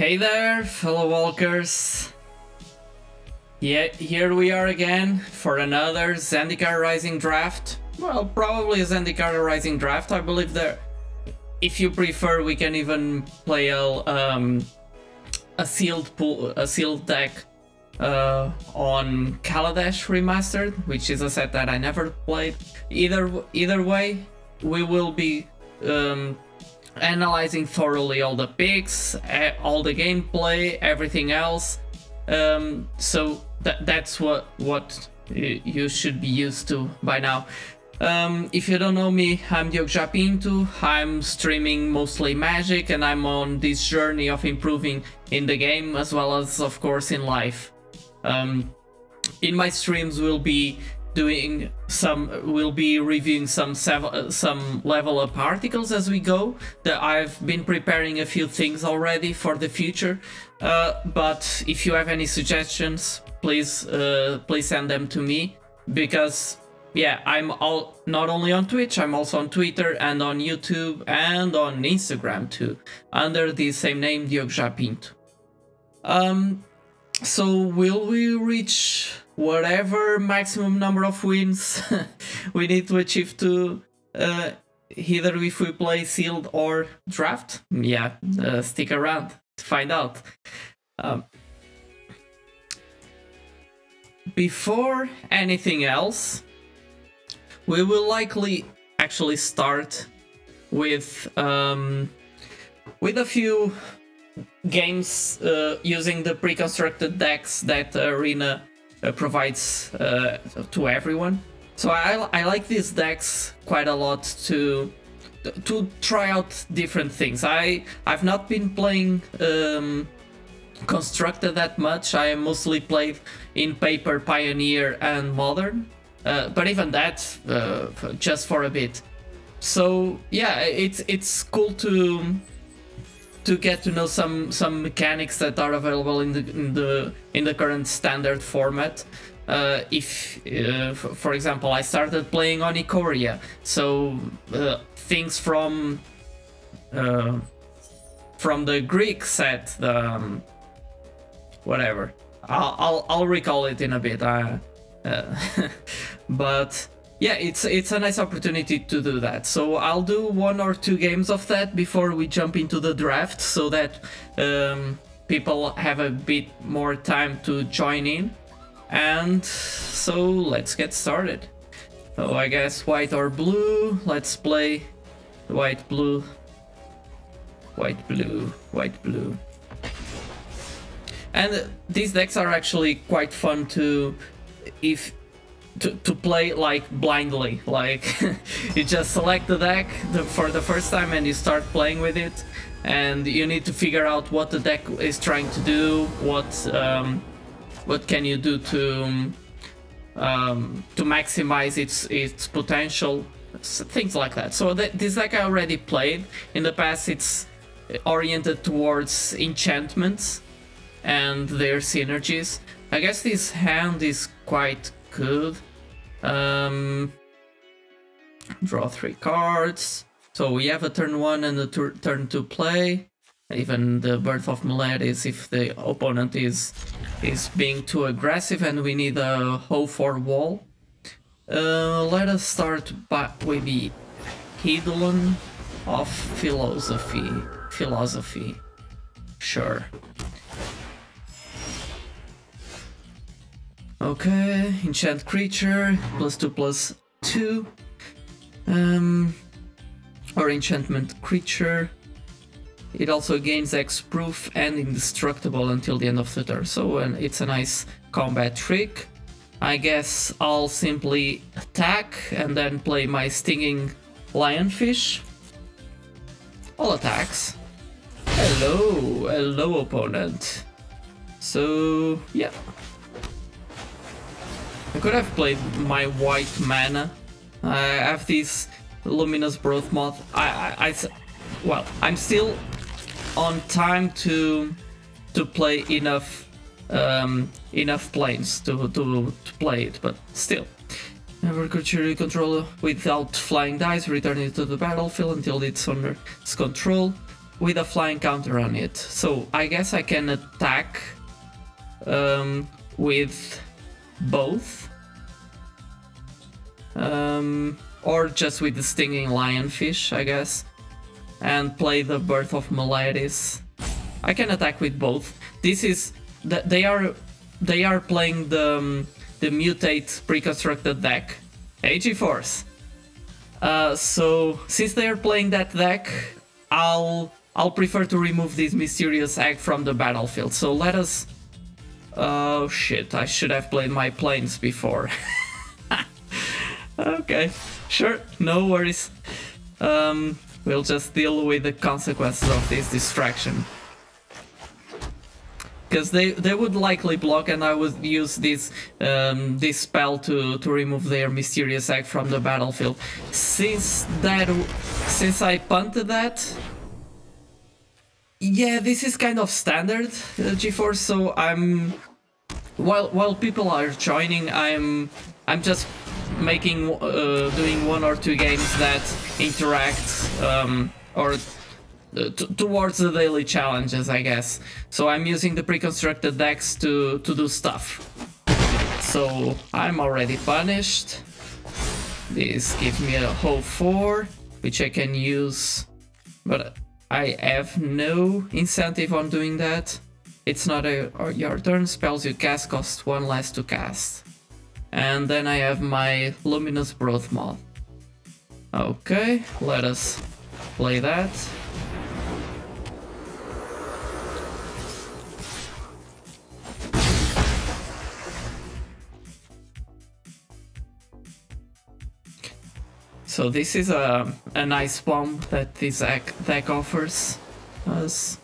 Hey there, fellow walkers. Yeah, here we are again for another Zendikar Rising Draft. Well, probably a Zendikar Rising Draft. I believe that if you prefer, we can even play a sealed deck on Kaladesh Remastered, which is a set that I never played. Either way, we will be analyzing thoroughly all the picks, all the gameplay, everything else. So that's what you should be used to by now. If you don't know me, I'm uncut. I'm streaming mostly Magic, and I'm on this journey of improving in the game as well as, of course, in life. In my streams, we'll be reviewing some level up articles as we go. That I've been preparing a few things already for the future. But if you have any suggestions, please send them to me, because yeah, I'm not only on Twitch, I'm also on Twitter and on YouTube and on Instagram too, under the same name, uncut. So will we reach whatever maximum number of wins we need to achieve to either if we play sealed or draft? Yeah, stick around to find out. Before anything else, we will likely actually start with a few games using the pre-constructed decks that Arena provides to everyone. So I like these decks quite a lot to try out different things. I've not been playing constructed that much. I mostly played in paper, Pioneer and Modern, but even that just for a bit. So yeah, it's cool to get to know some mechanics that are available in the current standard format. For example, I started playing on Ikoria, so things from the Greek set, whatever. I'll recall it in a bit. But yeah, it's a nice opportunity to do that. So I'll do 1 or 2 games of that before we jump into the draft, so that people have a bit more time to join in. And so let's get started. So I guess white or blue. Let's play white, blue, white, blue, white, blue. And these decks are actually quite fun to play like blindly. Like you just select the deck for the first time and you start playing with it, and you need to figure out what the deck is trying to do, what can you do to maximize its potential, things like that. So this deck I already played in the past. It's oriented towards enchantments and their synergies. I guess this hand is quite good. Draw 3 cards. So we have a turn 1 and a turn 2 play. Even the Birth of Meletis if the opponent is being too aggressive and we need a O4 wall. Let us start back with the Eidolon of Philosophy. Sure. Okay, enchant creature, +2/+2, or enchantment creature. It also gains X-proof and indestructible until the end of the turn, so it's a nice combat trick. I guess I'll simply attack and then play my stinging lionfish. All attacks. Hello opponent. So yeah. I could have played my white mana. I have this Luminous Broth Moth. Well, I'm still on time to play enough planes to play it, but still. Never creature you control without flying dice, return it to the battlefield until it's under its control. with a flying counter on it. So I guess I can attack with both. Or just with the stinging lionfish, I guess. And play the Birth of Meletis. I can attack with both. This is they are playing the mutate pre-constructed deck. AG-Force. So since they are playing that deck, I'll prefer to remove this mysterious egg from the battlefield. So let us. Oh shit! I should have played my planes before. Okay, sure, no worries. We'll just deal with the consequences of this distraction. Because they would likely block, and I would use this this spell to remove their mysterious egg from the battlefield. Since I punted that, yeah, this is kind of standard G-Force. So while people are joining, I'm just making doing 1 or 2 games that interact or towards the daily challenges, I guess. So I'm using the pre-constructed decks to do stuff. So I'm already punished. This gives me a whole 4, which I can use, but I have no incentive on doing that. It's not your turn. Spells you cast cost 1 less to cast. And then I have my Luminous Broth Moth. Okay, let us play that. So this is a nice bomb that this deck offers us.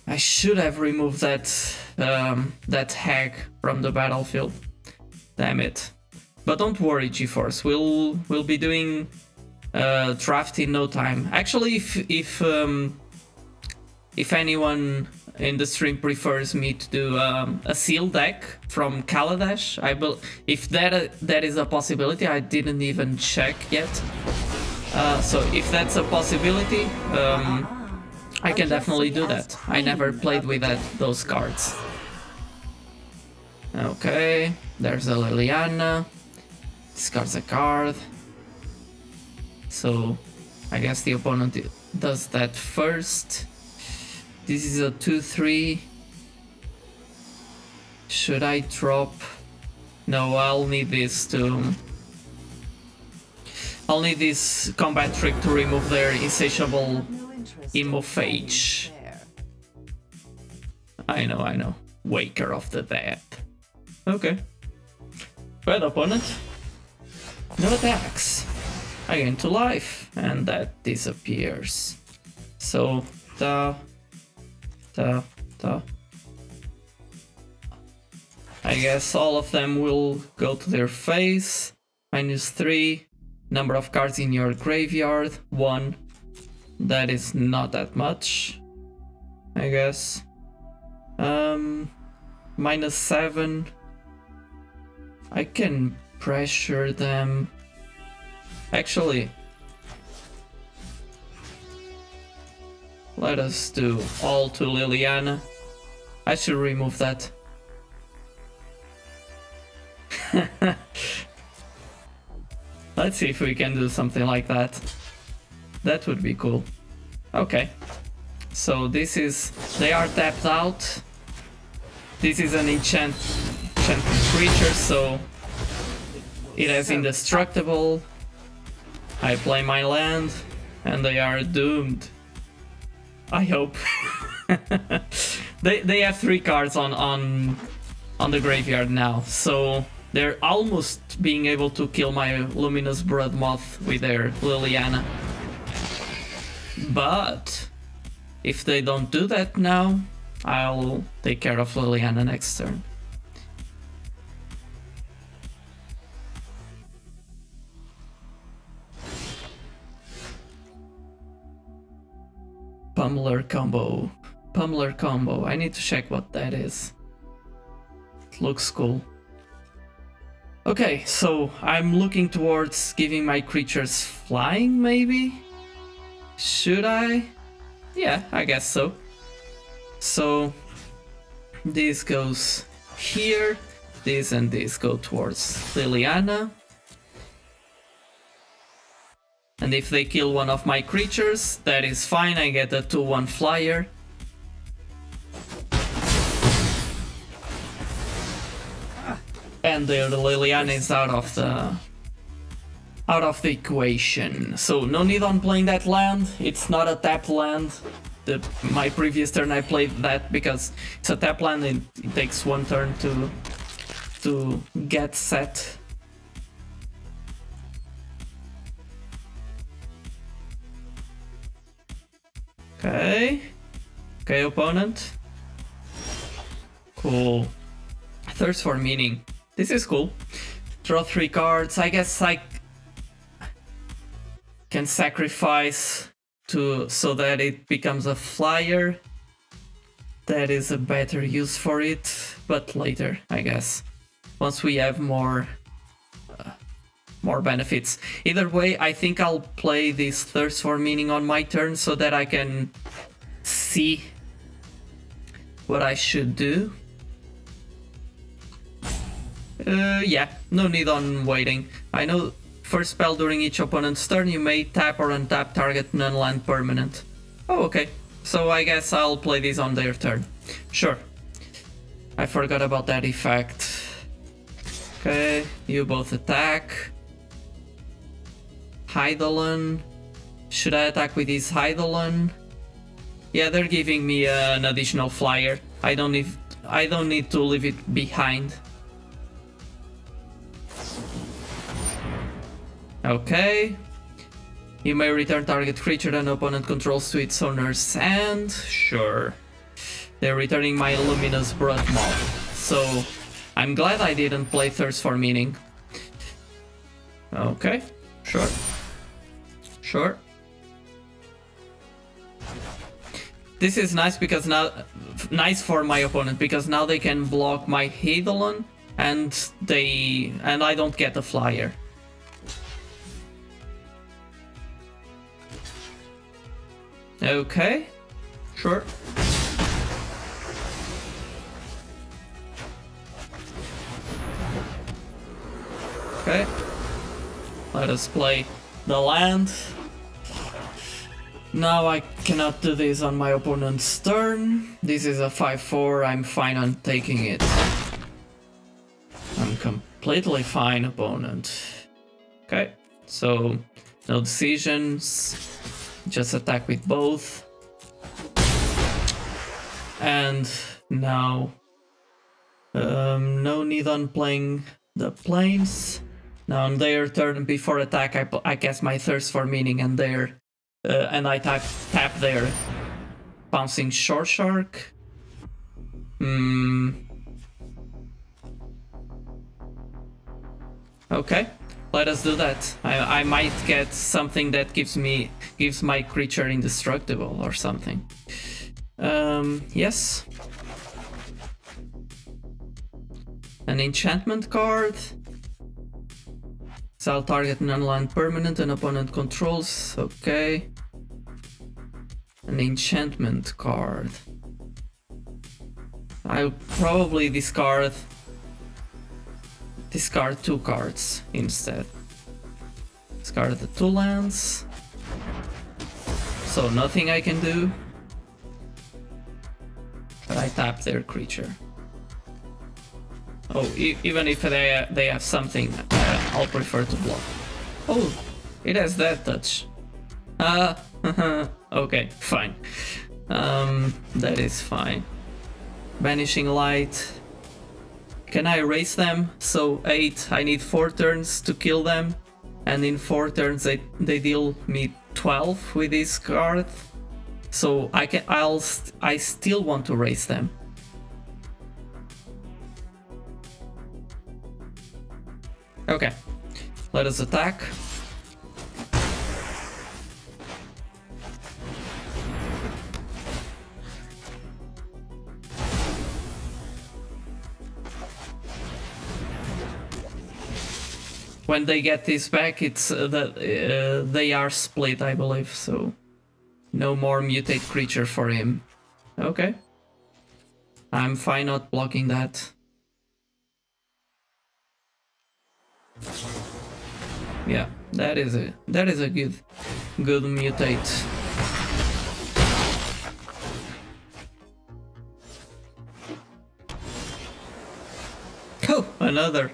I should have removed that hag from the battlefield. Damn it. But don't worry, G-Force. We'll be doing draft in no time. Actually, if anyone in the stream prefers me to do a seal deck from Kaladesh, if that is a possibility, I didn't even check yet. So if that's a possibility, I can definitely do that. I never played with those cards. Okay, there's a Liliana. Discards a card. So I guess the opponent does that first. This is a 2/3. Should I drop? No, I'll need this combat trick to remove their insatiable Immophage. I know. Waker of the Dead. Okay. Bad opponent. No attacks. I gain 2 life, and that disappears. So, I guess all of them will go to their face. -3. Number of cards in your graveyard, 1. That is not that much, I guess. -7. I can pressure them. Actually, let us do all to Liliana. I should remove that. Let's see if we can do something like that. That would be cool. Okay. So this is... They are tapped out. This is an enchanted creature, so it has indestructible. I play my land, and they are doomed. I hope. They have 3 cards on the graveyard now, so they're almost being able to kill my Luminous Brood Moth with their Liliana. But if they don't do that now, I'll take care of Liliana next turn. Pummeler combo. Pummeler combo. I need to check what that is. It looks cool. Okay, so I'm looking towards giving my creatures flying, maybe? Should I? Yeah, I guess so. So this goes here, this and this go towards Liliana. And if they kill one of my creatures, that is fine, I get a 2/1 flyer. And the Liliana is out of the equation. So no need on playing that land, it's not a tapped land. My previous turn I played that because it's a tap land and it takes 1 turn to get set. Okay. Okay, opponent. Cool. Thirst for Meaning. This is cool. Draw 3 cards. I guess I can sacrifice so that it becomes a flyer. That is a better use for it, but later, I guess. Once we have more benefits. Either way, I think I'll play this Thirst for Meaning on my turn so that I can see what I should do. Yeah, no need on waiting. I know first spell during each opponent's turn, you may tap or untap target non-land permanent. Oh, okay. So I guess I'll play this on their turn. Sure. I forgot about that effect. Okay, you both attack. Eidolon. Should I attack with this Eidolon? Yeah, they're giving me an additional flyer. I don't need to leave it behind. Okay. You may return target creature an opponent controls to its owner's hand. Sure. They're returning my Luminous Bloodmoth. So I'm glad I didn't play Thirst for Meaning. Okay. Sure. Sure. This is nice because now nice for my opponent because now they can block my Eidolon and I don't get a flyer. Okay, sure. Okay, let us play the land. Now I cannot do this on my opponent's turn. This is a 5/4, I'm fine on taking it. I'm completely fine, opponent. Okay, so no decisions. Just attack with both. And now no need on playing the planes. Now on their turn before attack I cast my Thirst for Meaning and I tap their Pouncing Shore Shark. Okay. Let us do that. I might get something that gives my creature indestructible or something. Yes. An enchantment card. Exile target non-land permanent an opponent controls. Okay. An enchantment card. I'll probably discard 2 cards instead. Discard the 2 lands. So nothing I can do. But I tap their creature. Oh, even if they have something, I'll prefer to block. Oh, it has that touch. Okay, fine. That is fine. Banishing Light. Can I erase them? So 8, I need 4 turns to kill them. And in 4 turns they deal me 12 with this card. So I still want to erase them. Okay, let us attack. When they get this back, it's that they are split, I believe. So No more mutate creature for him. Okay. I'm fine not blocking that. Yeah, that is a good mutate. Oh, another.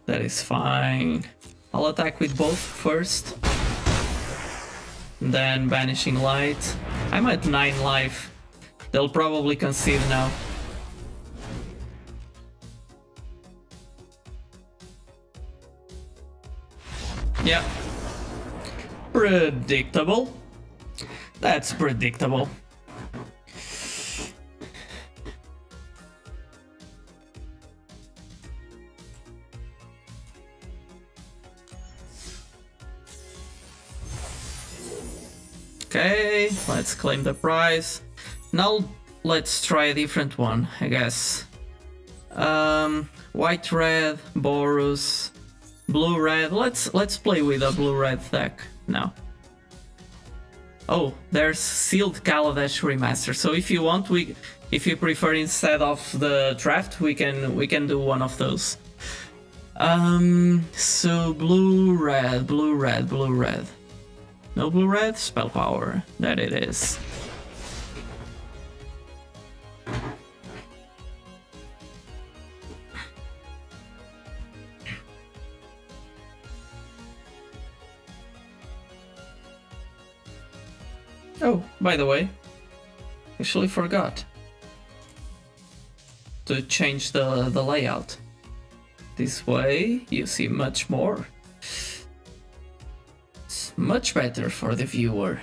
That is fine. I'll attack with both first. Then Banishing Light. I'm at 9 life. They'll probably concede now. Yeah. Predictable. That's predictable. Okay, let's claim the prize. Now let's try a different one, I guess. White red, Boros, blue red. Let's play with a blue red deck now. Oh, there's sealed Kaladesh Remastered. So if you want, if you prefer instead of the draft, we can do one of those. So blue red, blue red, blue red. No blue red, spell power. That it is. Oh, by the way, actually forgot to change the layout. This way you see much more. It's much better for the viewer.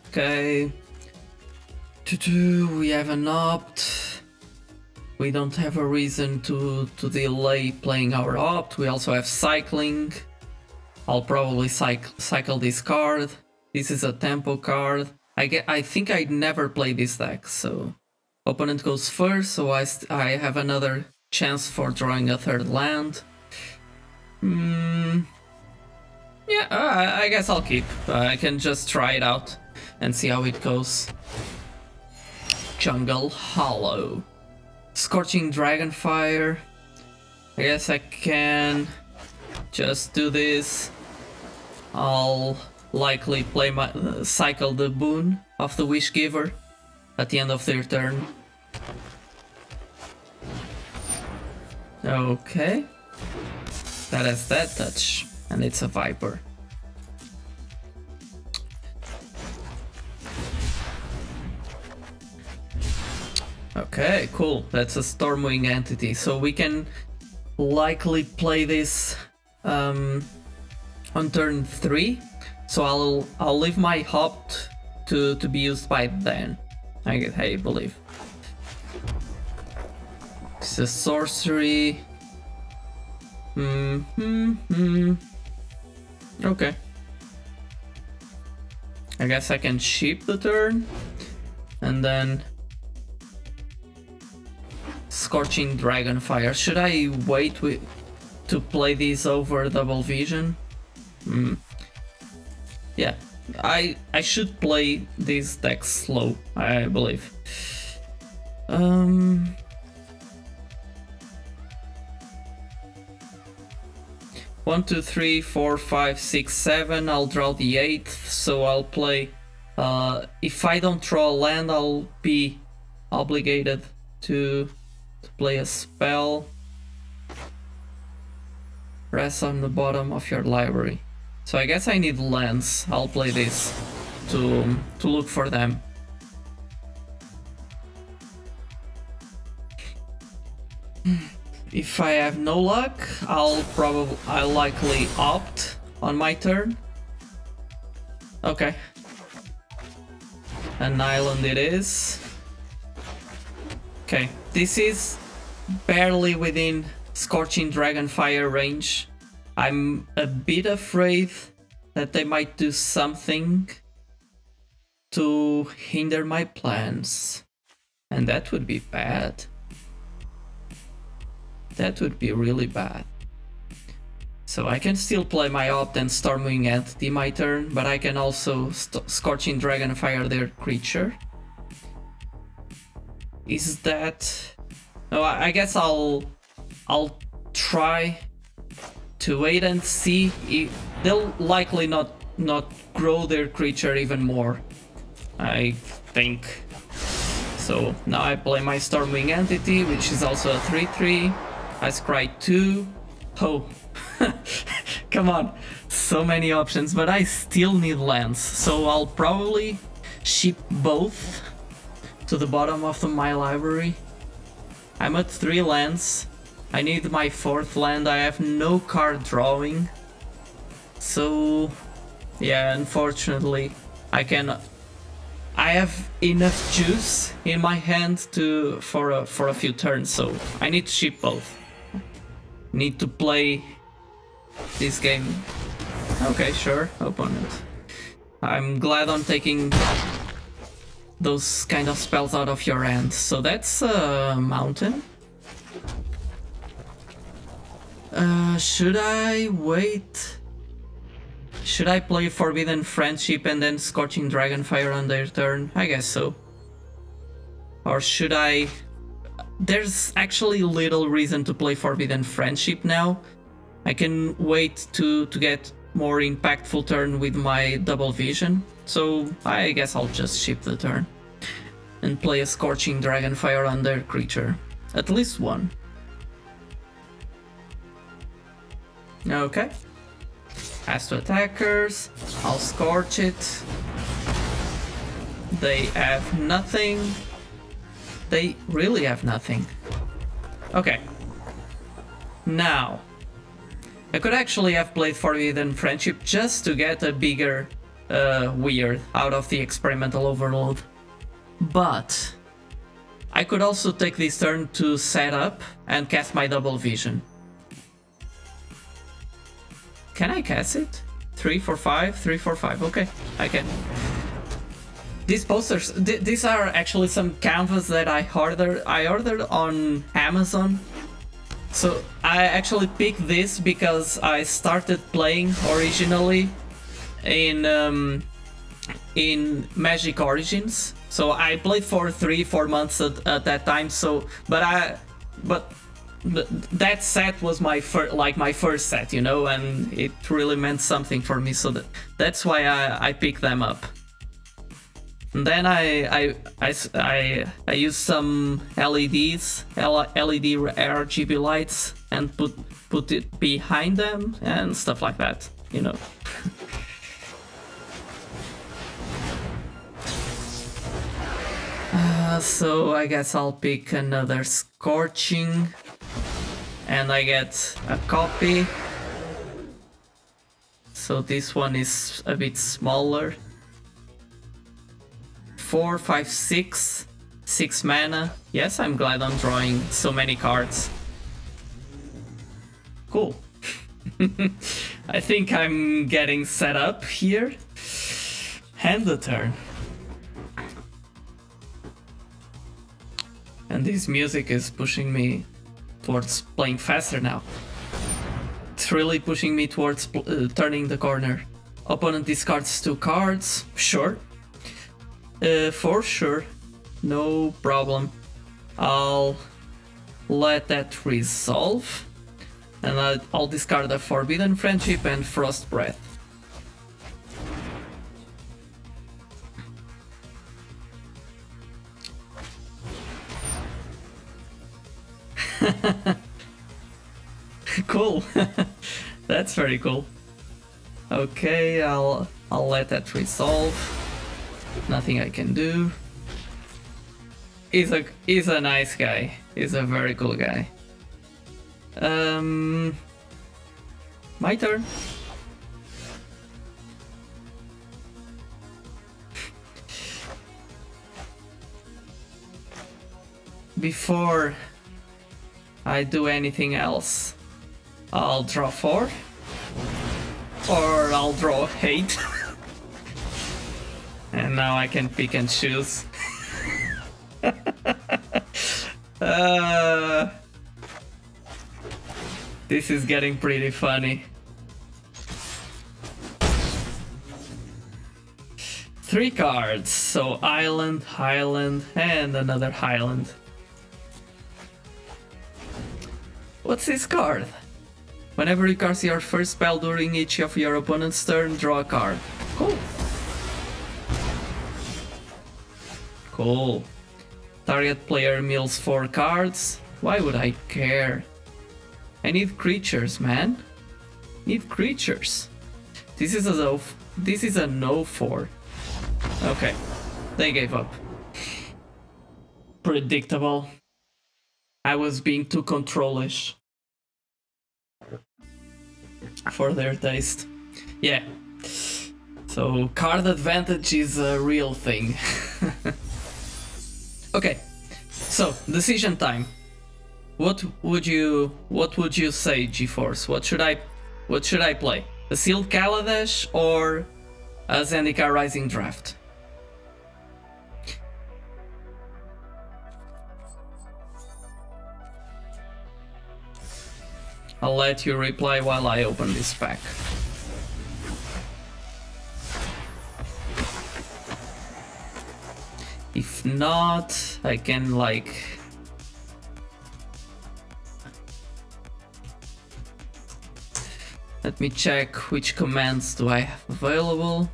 Okay. We have an opt. We don't have a reason to delay playing our opt. We also have cycling. I'll probably cycle this card. This is a tempo card. I think I'd never play this deck, so opponent goes first, so I have another chance for drawing a third land. Yeah, I guess I'll keep. I can just try it out and see how it goes. Jungle Hollow. Scorching Dragonfire. I guess I can just do this. I'll likely play cycle the boon of the Wish Giver at the end of their turn. Okay. That has that touch, and it's a Viper. Okay, cool. That's a Stormwing entity, so we can likely play this on turn 3. So I'll leave my opt to be used by then. I believe. It's a sorcery. Okay. I guess I can sheep the turn and then Scorching Dragonfire. Should I wait to play these over Double Vision? Yeah, I should play these decks slow, I believe. 1, 2, 3, 4, 5, 6, 7. I'll draw the 8th, so I'll play. If I don't draw a land, I'll be obligated to play a spell. Rest on the bottom of your library. So I guess I need lands. I'll play this to look for them. If I have no luck, I'll likely opt on my turn. Okay. An island it is. Okay, this is barely within Scorching Dragonfire range. I'm a bit afraid that they might do something to hinder my plans. And that would be bad. That would be really bad. So I can still play my Opt and Stormwing Entity my turn, but I can also Scorching Dragonfire their creature. Is that... Oh, I guess I'll try to wait and see. They'll likely not grow their creature even more, I think. So now I play my Stormwing Entity, which is also a 3/3. I scry 2. Oh, come on, so many options, but I still need lands, so I'll probably ship both to the bottom of my library. I'm at 3 lands. I need my 4th land. I have no card drawing, so yeah, unfortunately I have enough juice in my hand for a few turns, so I need to ship both. Need to play this game. Okay, sure, opponent. I'm glad I'm taking those kind of spells out of your hand. So that's a mountain. Should I wait? Should I play Forbidden Friendship and then Scorching Dragonfire on their turn? I guess so. Or should I... There's actually little reason to play Forbidden Friendship now. I can wait to get more impactful turn with my double vision. So I guess I'll just ship the turn and play a Scorching Dragonfire on their creature. At least one. Okay. As to attackers, I'll Scorch it. They have nothing. They really have nothing. Okay. Now, I could actually have played Forbidden Friendship just to get a bigger weird out of the Experimental Overload. But I could also take this turn to set up and cast my double vision. Can I cast it? 3 for 5, 3 for 5. Okay, I can. These posters, these are actually some canvas that I ordered on Amazon. So I actually picked this because I started playing originally in Magic Origins. So I played for 3-4 months at that time. So, but that set was my first set, you know, and it really meant something for me. So that's why I picked them up. And then I used some LEDs, LED RGB lights, and put it behind them and stuff like that, you know. So I guess I'll pick another Scorching, and I get a copy. So this one is a bit smaller. 4, 5, 6, 6 mana. Yes, I'm glad I'm drawing so many cards. Cool. I think I'm getting set up here. Hand the turn. And this music is pushing me towards playing faster now. It's really pushing me towards turning the corner. Opponent discards 2 cards. Sure. For sure. No problem. I'll let that resolve. And I'll discard a Forbidden Friendship and Frost Breath. Cool. That's very cool. Okay, I'll let that resolve. Nothing I can do. He's a nice guy. He's a very cool guy. My turn. Before I do anything else, I'll draw 4, or I'll draw 8, and now I can pick and choose. This is getting pretty funny. 3 cards, so Island, Highland, and another Highland. What's this card? Whenever you cast your first spell during each of your opponent's turn, draw a card. Cool. Cool. Target player mills 4 cards. Why would I care? I need creatures, man. Need creatures. This is a no 4. Okay, they gave up. Predictable. I was being too controlish for their taste. Yeah. So card advantage is a real thing. Okay. So decision time. What would you say, GeForce? What should I play? A Sealed Kaladesh or a Zendikar Rising Draft? I'll let you reply while I open this pack. If not, I can like... Let me check which commands do I have available.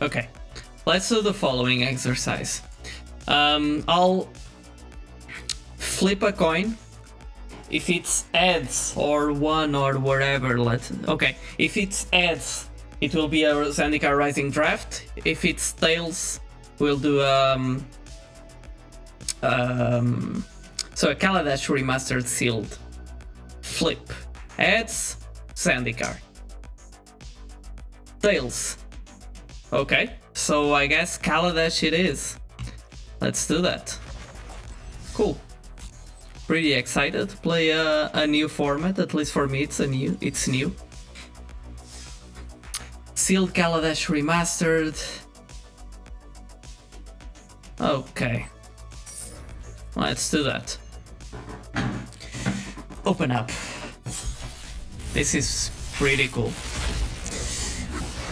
Okay, let's do the following exercise. I'll flip a coin. If it's heads or 1 or wherever, okay. If it's heads, it will be a Zendikar Rising Draft. If it's tails, we'll do so a Kaladesh Remastered Sealed. Flip. Heads, Zendikar. Tails. Okay, so I guess Kaladesh it is. Let's do that. Cool. Pretty excited to play a new format, at least for me it's new. Sealed Kaladesh Remastered. Okay. Let's do that. Open up. This is pretty cool.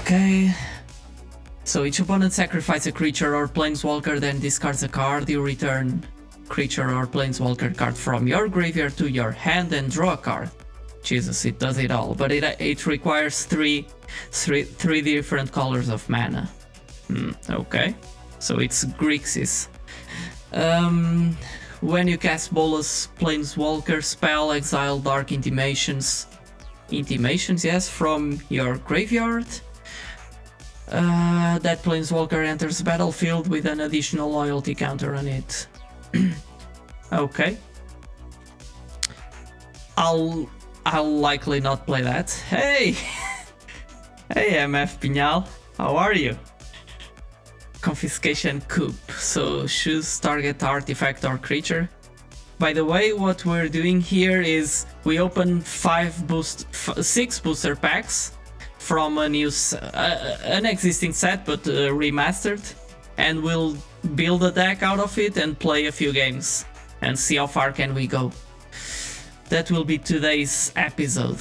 Okay. So each opponent sacrifices a creature or planeswalker, then discards a card. You return creature or planeswalker card from your graveyard to your hand and draw a card. Jesus, it does it all, but it requires three different colors of mana. Okay, so it's Grixis. When you cast Bolas Planeswalker spell, exile Dark Intimations, yes, from your graveyard. That Planeswalker enters the battlefield with an additional loyalty counter on it. Okay. I'll likely not play that. Hey! Hey MF Piñal, how are you? Confiscation Coup. So choose target artifact or creature. By the way, what we're doing here is we open 6 booster packs from a new, an existing set, but remastered, and we'll build a deck out of it and play a few games and see how far can we go. That will be today's episode.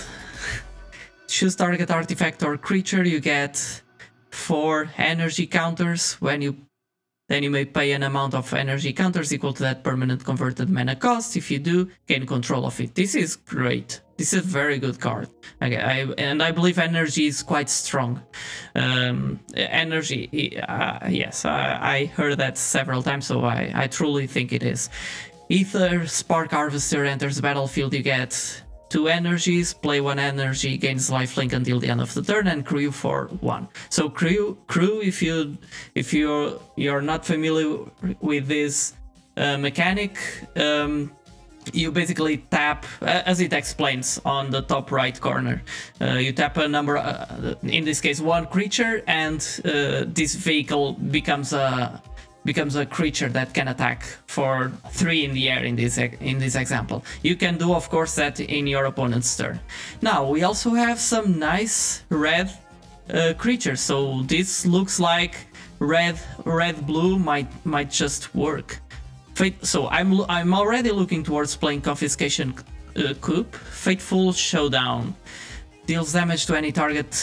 Choose target artifact or creature. You get 4 energy counters. Then you may pay an amount of energy counters equal to that permanent converted mana cost. If you do, gain control of it. This is great. This is a very good card. Okay, and I believe energy is quite strong. Energy, yes, I heard that several times, so I truly think it is. Ether Spark Harvester enters the battlefield. You get 2 energies, play 1 energy, gains lifelink until the end of the turn, and crew for 1. So crew, if you're not familiar with this mechanic, you basically tap, as it explains on the top right corner, you tap a number, in this case one creature, and this vehicle becomes a creature that can attack for 3 in the air in this example. You can do, of course, that in your opponent's turn. Now we also have some nice red creatures, so this looks like red blue might just work. So I'm already looking towards playing Confiscation Coup. Fateful Showdown deals damage to any target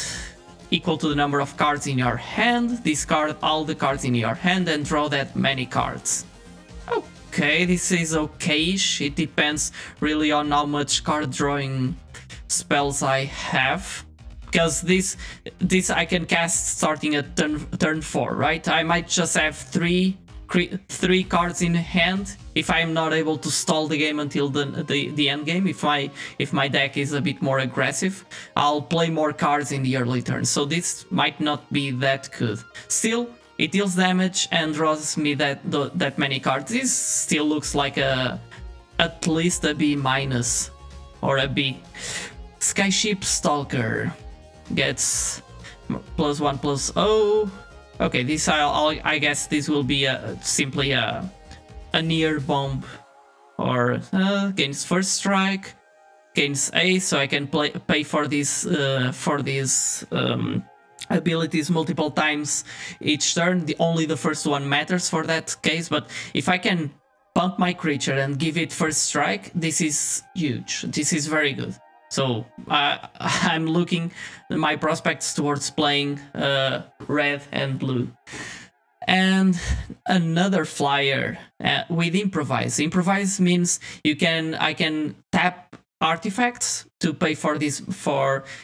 equal to the number of cards in your hand. Discard all the cards in your hand and draw that many cards. Okay, this is okayish. It depends really on how much card drawing spells I have, because this I can cast starting at turn 4, right? I might just have three cards in hand if I'm not able to stall the game until the end game. If my deck is a bit more aggressive, I'll play more cards in the early turn, so this might not be that good. Still, it deals damage and draws me that many cards. This still looks like at least a B- or a B. Skyship Stalker gets +1/+0. Okay, this I guess this will be simply a near bomb, or gains first strike, gains A, so I can pay for these abilities multiple times each turn. Only the first one matters for that case, but if I can pump my creature and give it first strike, this is huge. This is very good. So I'm looking my prospects towards playing red and blue. And another flyer with Improvise. Improvise means I can tap artifacts to pay for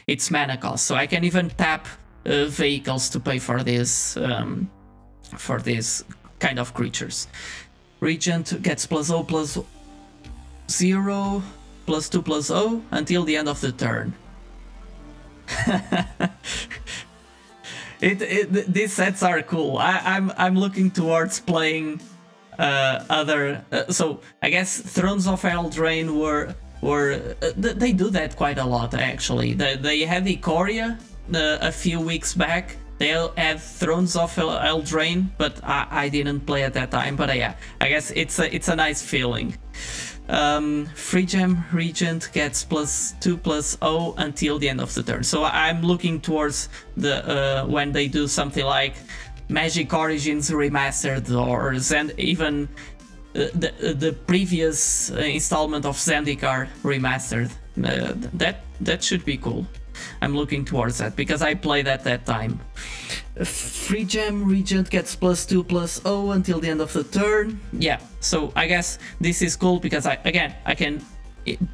its mana cost. So I can even tap vehicles to pay for this kind of creatures. Regent gets +0/+0, +2/+0 until the end of the turn. These sets are cool. I'm looking towards playing other. So I guess Thrones of Eldraine they do that quite a lot actually. They had Ikoria a few weeks back. They had Thrones of Eldraine, but I didn't play at that time. But yeah, I guess it's a nice feeling. Free Gem Regent gets +2/+0 until the end of the turn. So I'm looking towards when they do something like Magic Origins Remastered, or even the previous installment of Zendikar Remastered. That should be cool. I'm looking towards that because I played at that time. Free Gem Regent gets +2/+0 until the end of the turn. Yeah, so I guess this is cool because I can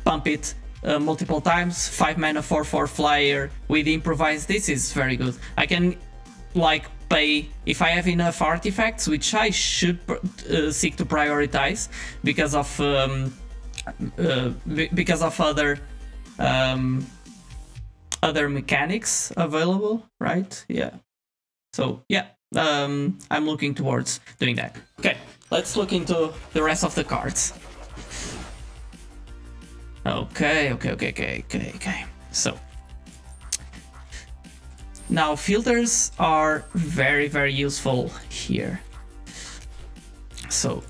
pump it multiple times. 5 mana 4/4 flyer with Improvise. This is very good. I can pay if I have enough artifacts, which I should seek to prioritize because of other mechanics available, right? Yeah. So yeah, I'm looking towards doing that. Okay, let's look into the rest of the cards. Okay. So now filters are very, very useful here. So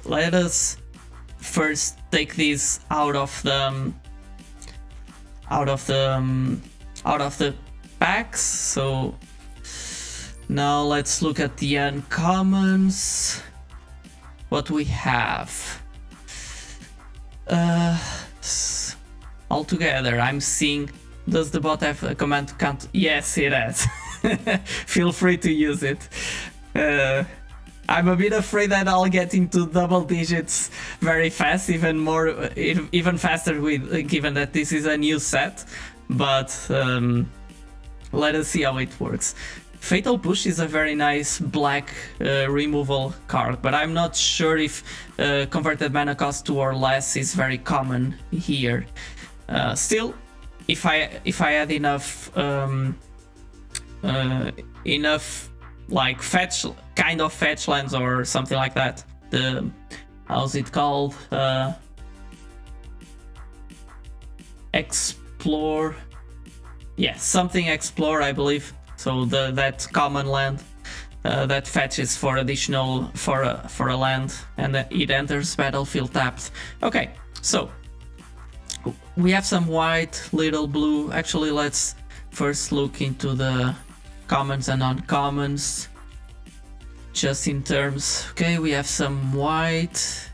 let us first take these out of the packs. So now let's look at the uncommons. What we have. Altogether, I'm seeing. Does the bot have a command count? Yes, it has. Feel free to use it. I'm a bit afraid that I'll get into double digits very fast, even faster given that this is a new set. But let us see how it works. Fatal Push is a very nice black removal card, but I'm not sure if converted mana cost 2 or less is very common here. Still, if I had enough like fetch lands or something like that, how's it called? explore. Yeah, something explore, I believe. So that common land that fetches for additional for a land, and it enters battlefield tapped. Okay, so we have some white, little blue. Actually, let's first look into the commons and uncommons. Just in terms, okay, we have some white,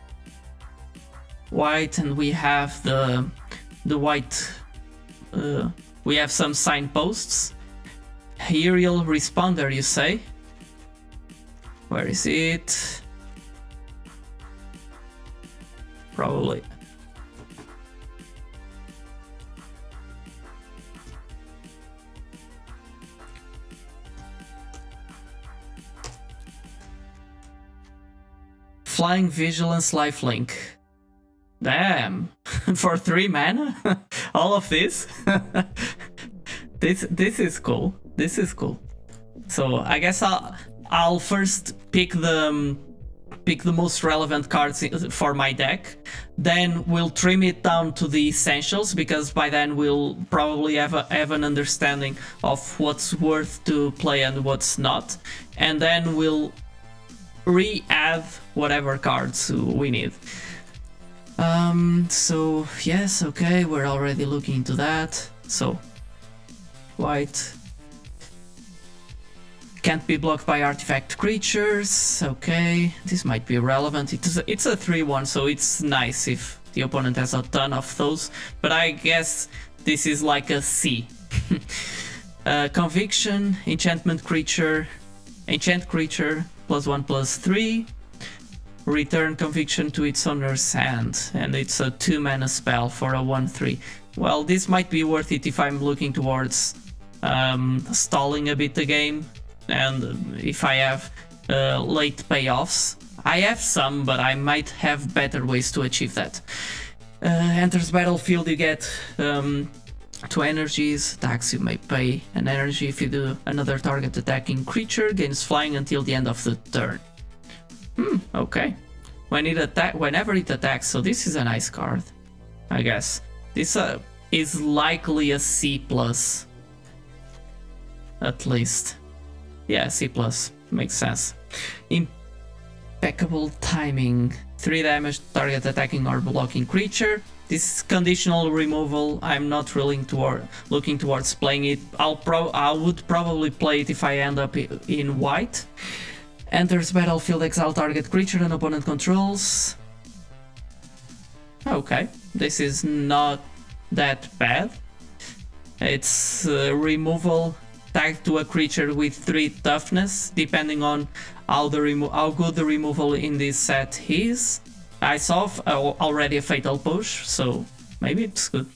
and we have the white. We have some signposts. Aerial responder, you say? Where is it? Probably. Flying Vigilance lifelink. Damn, for 3 mana, all of this. This is cool. This is cool. So I guess I'll first pick the most relevant cards for my deck. Then we'll trim it down to the essentials, because by then we'll probably have an understanding of what's worth to play and what's not. And then we'll re-add whatever cards we need. So yes, okay, we're already looking into that. So white can't be blocked by artifact creatures. Okay, this might be relevant. It's a 3/1, so it's nice if the opponent has a ton of those, but I guess this is like a C. Conviction, enchant creature, +1/+3. Return Conviction to its owner's hand, and it's a 2 mana spell for a 1/3. Well, this might be worth it if I'm looking towards stalling a bit the game, and if I have late payoffs. I have some, but I might have better ways to achieve that. Enters battlefield, you get 2 energies. Attacks, you may pay an energy. If you do another target attacking creature, gains flying until the end of the turn. Okay. Whenever it attacks, so this is a nice card, I guess. This is likely a C+, at least. Yeah, C+, makes sense. Impeccable timing. 3 damage, target attacking or blocking creature. This conditional removal, I'm not really looking towards playing it. I would probably play it if I end up in white. Enters battlefield, exile target creature an opponent controls. Okay, this is not that bad. It's removal tagged to a creature with 3 toughness, depending on how good the removal in this set is. I saw already a fatal push, so maybe it's good.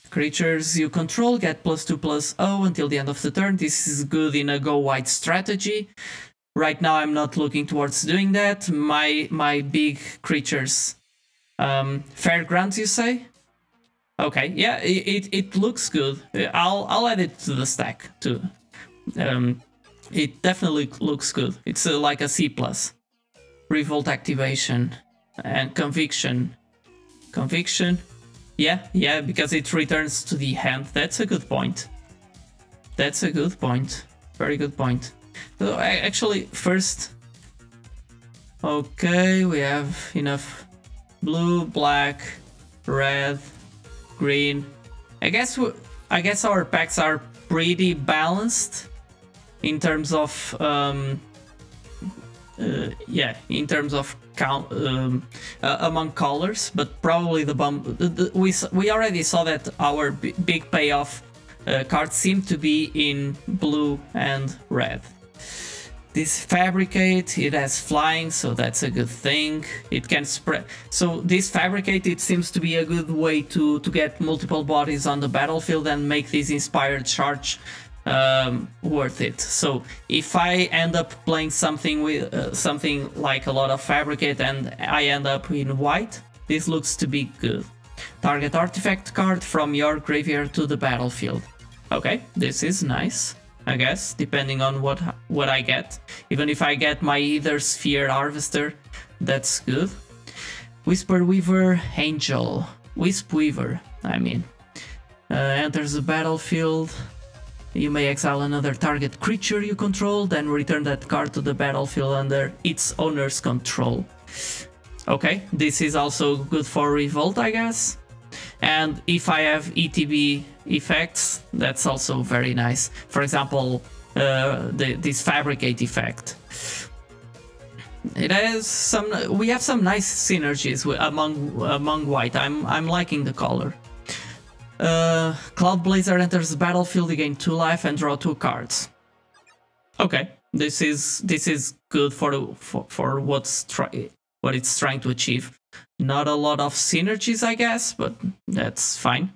Creatures you control get +2/+0 until the end of the turn. This is good in a go white strategy. Right now I'm not looking towards doing that. My big creatures, Fairgrounds, you say? Okay, yeah, it looks good. I'll add it to the stack too. It definitely looks good. It's like a C+. Revolt activation and conviction. Yeah, because it returns to the hand. That's a good point. That's a good point. Very good point. So actually, first, okay, we have enough blue, black, red, green. I guess our packs are pretty balanced in terms of in terms of count among colors, but probably we already saw that our big payoff cards seem to be in blue and red. This Fabricate, it has flying, so that's a good thing. It can spread. So this Fabricate, it seems to be a good way to get multiple bodies on the battlefield and make this Inspired Charge worth it. So if I end up playing something with something like a lot of Fabricate and I end up in white, this looks to be good. Target artifact card from your graveyard to the battlefield. Okay, this is nice, I guess, depending on what I get. Even if I get my Ether Sphere Harvester, that's good. Whisper Weaver, Angel. Wisp Weaver, I mean. Enters the battlefield. You may exile another target creature you control, then return that card to the battlefield under its owner's control. Okay, this is also good for Revolt, I guess. And if I have ETB effects, that's also very nice. For example, this Fabricate effect. It has some. We have some nice synergies among white. I'm liking the color. Cloud Blazer enters the battlefield, you gain 2 life and draw 2 cards. Okay, this is good for what it's trying to achieve. Not a lot of synergies, I guess, but that's fine.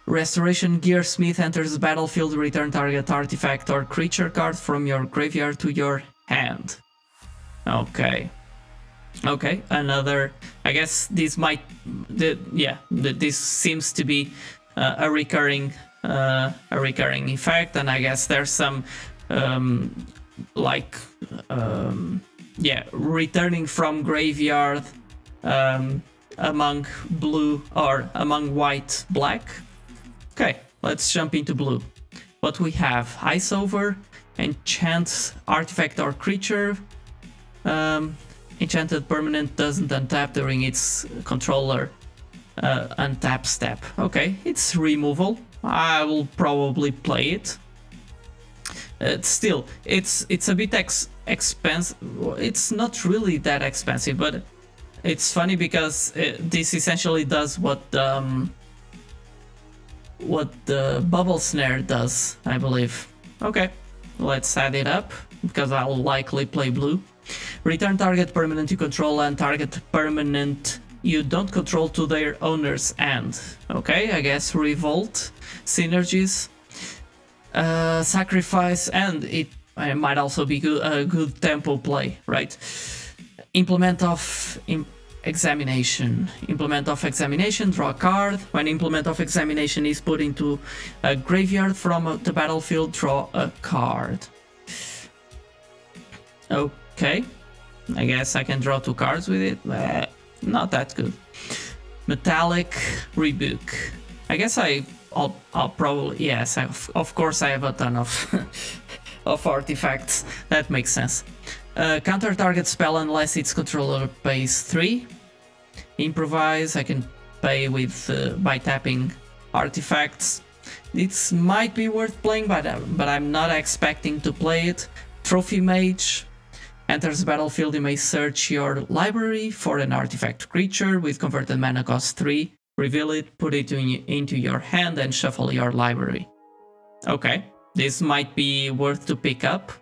Restoration Gearsmith enters the battlefield, return target artifact or creature card from your graveyard to your hand. Okay. Okay, another. I guess this might. This seems to be a recurring effect, and I guess there's some returning from graveyard among blue or among white black. Okay, let's jump into blue. What we have: Ice Over, enchant artifact or creature. Enchanted permanent doesn't untap during its controller untap step. Okay, it's removal. I will probably play it. Still, it's a bit expensive. It's not really that expensive, but it's funny because this essentially does what the Bubble Snare does, I believe. Okay, let's add it up because I'll likely play blue. Return target permanent you control and target permanent you don't control to their owner's hand. Okay, I guess Revolt synergies. Sacrifice, and it might also be a good tempo play, right? Implement of Examination. Implement of Examination, draw a card. When Implement of Examination is put into a graveyard from the battlefield, draw a card. Okay, I guess I can draw 2 cards with it. Not that good. Metallic Rebuke. I guess I'll probably, yes, of course I have a ton of of artifacts. That makes sense. Counter target spell unless its controller pays 3. Improvise, I can pay with by tapping artifacts. This might be worth playing, but I'm not expecting to play it. Trophy Mage. Enters the battlefield, you may search your library for an artifact creature with converted mana cost 3. Reveal it, put it into your hand, and shuffle your library. Okay, this might be worth to pick up.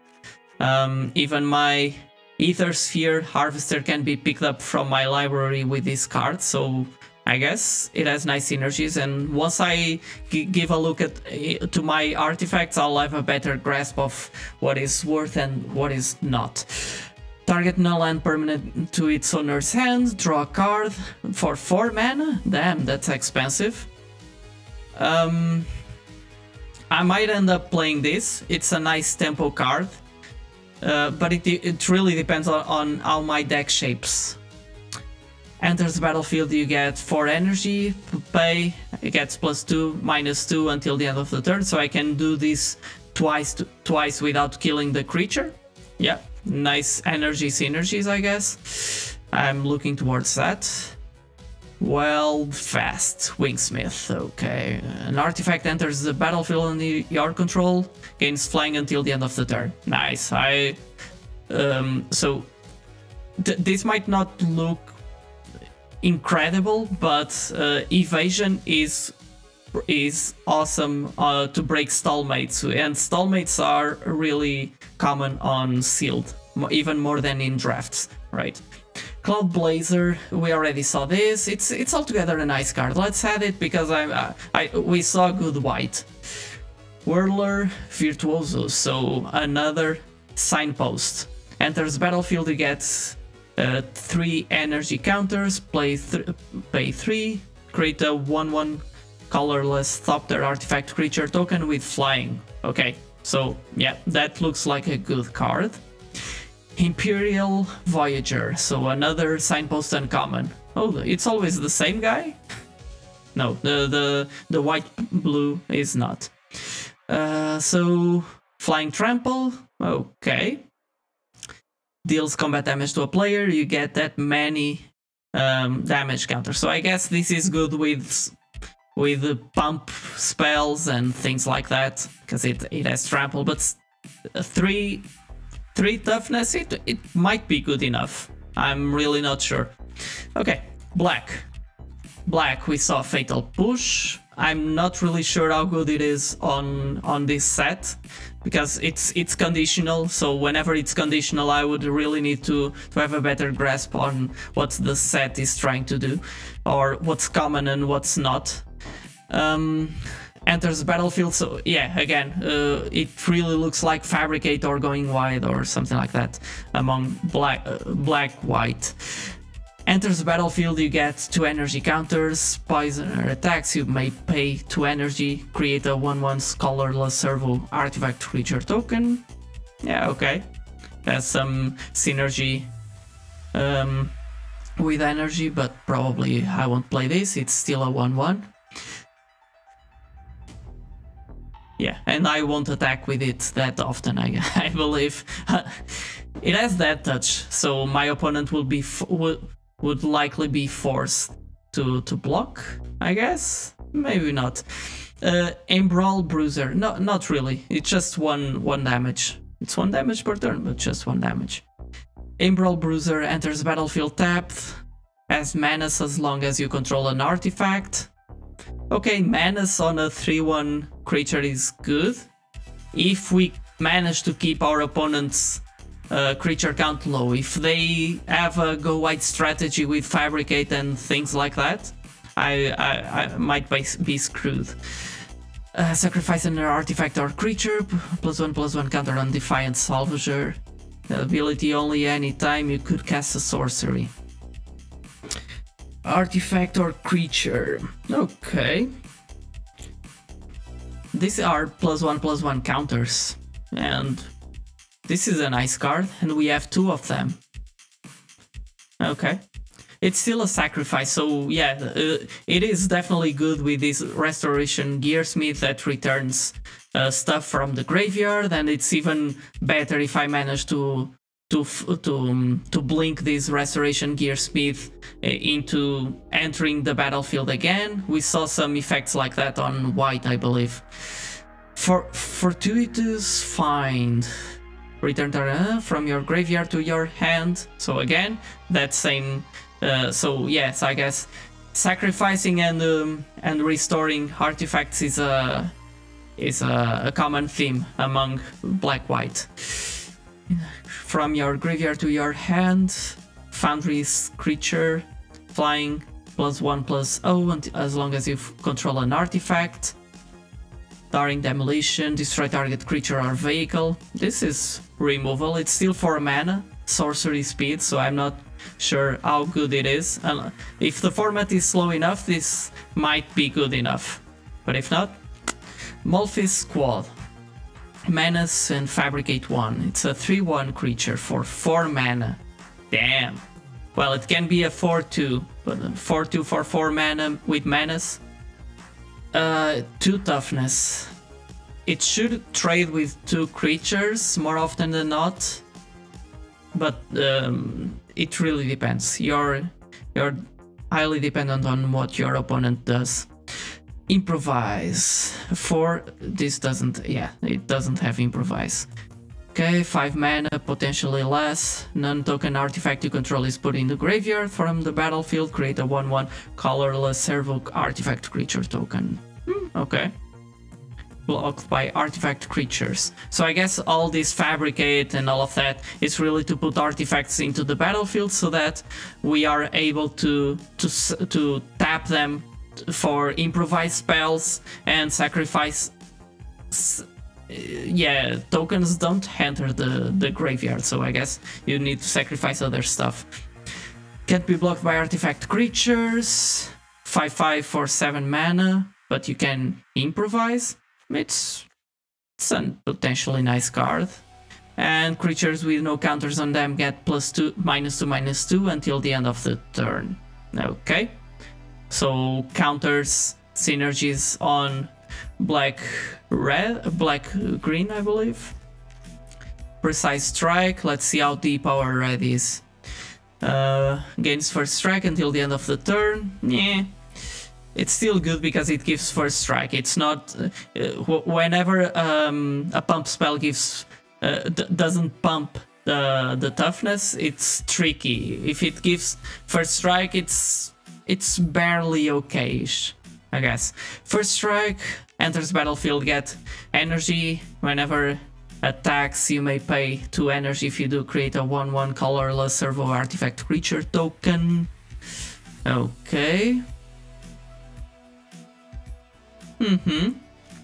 Even my Ether Sphere Harvester can be picked up from my library with this card, so I guess it has nice synergies, and once I give a look to my artifacts, I'll have a better grasp of what is worth and what is not. Target null and permanent to its owner's hand, draw a card for 4 mana. Damn, that's expensive. I might end up playing this. It's a nice tempo card, but it really depends on how my deck shapes. Enters the battlefield, you get 4 energy, pay, it gets +2, -2 until the end of the turn, so I can do this twice without killing the creature. Yeah, nice energy synergies, I guess. I'm looking towards that. Well, fast, Wingsmith, okay. An artifact enters the battlefield under your control, gains flying until the end of the turn. Nice, this might not look incredible, but evasion is awesome to break stallmates, and stallmates are really common on sealed, even more than in drafts, right? Cloud Blazer, we already saw this. It's altogether a nice card. Let's add it because we saw good white. Whirler Virtuoso, so another signpost. Enters battlefield, you get 3 energy counters, pay 3, create a 1/1 colorless Thopter artifact creature token with flying. Okay, so yeah, that looks like a good card. Imperial Voyager, so another signpost uncommon. Oh, it's always the same guy? No, the white blue is not. So flying trample, okay. Deals combat damage to a player, you get that many damage counter. So I guess this is good with the pump spells and things like that, because it has trample, but 3 toughness, it might be good enough. I'm really not sure. Okay, black. Black, we saw Fatal Push. I'm not really sure how good it is on this set, because it's conditional, so whenever it's conditional I would really need to have a better grasp on what the set is trying to do, or what's common and what's not. Enters the battlefield, so yeah, again, it really looks like Fabricate or Going Wide or something like that among black-white. Enters the battlefield, you get 2 energy counters, poison attacks, you may pay 2 energy, create a 1/1 colorless servo artifact creature token. Yeah, okay. Has some synergy with energy, but probably I won't play this, it's still a 1/1. Yeah, and I won't attack with it that often, I believe. It has that touch, so my opponent will be would likely be forced to block, I guess? Maybe not. Embral Bruiser, no, not really. It's just one damage. It's 1 damage per turn, but just 1 damage. Embral Bruiser enters the battlefield tapped, has Menace as long as you control an artifact. Okay, Menace on a 3/1 creature is good. If we manage to keep our opponent's creature count low, if they have a go wide strategy with Fabricate and things like that, I might be screwed. Sacrifice an artifact or creature, +1/+1 counter on Defiant Salvager. Ability only anytime you could cast a sorcery. Artifact or creature, okay. These are +1/+1 counters, and this is a nice card, and we have 2 of them. Okay. It's still a sacrifice, so yeah, it is definitely good with this Restoration Gearsmith that returns stuff from the graveyard, and it's even better if I manage to blink this Restoration Gearsmith into entering the battlefield again. We saw some effects like that on white, I believe. Fortuitous Find. Return from your graveyard to your hand. So again, that same. So yes, I guess sacrificing and restoring artifacts is a common theme among black-white. From your graveyard to your hand, Foundry's creature, flying +1/+0 as long as you control an artifact. During demolition, destroy target creature or vehicle. This is removal, it's still 4 mana, sorcery speed, so I'm not sure how good it is. If the format is slow enough, this might be good enough, but if not, Molfis Squad. Menace and Fabricate 1. It's a 3/1 creature for 4 mana. Damn. Well, it can be a 4/2, but 4/2 for 4 mana with Menace. 2 toughness. It should trade with 2 creatures more often than not, but it really depends. You're highly dependent on what your opponent does. Improvise. 4, this doesn't, yeah, it doesn't have improvise. Okay, 5 mana, potentially less. Non-token artifact you control is put in the graveyard. From the battlefield, create a 1/1 colorless servo artifact creature token. Okay. Blocked by artifact creatures. So I guess all this Fabricate and all of that is really to put artifacts into the battlefield so that we are able to tap them for improvise spells and sacrifice. Yeah, tokens don't enter the graveyard, so I guess you need to sacrifice other stuff. Can't be blocked by artifact creatures. 5/5 for 7 mana, but you can improvise. It's a potentially nice card. And creatures with no counters on them get +2, -2, -2 until the end of the turn. Okay. so counters synergies on black green, I believe. Precise strike, let's see how deep our red is. Gains first strike until the end of the turn. Yeah, it's still good because it gives first strike. It's not whenever a pump spell gives doesn't pump the toughness, it's tricky. If it gives first strike, it's barely okay-ish, I guess. First strike enters battlefield, get energy. Whenever attacks, you may pay 2 energy. If you do, create a 1/1 colorless servo artifact creature token. Okay.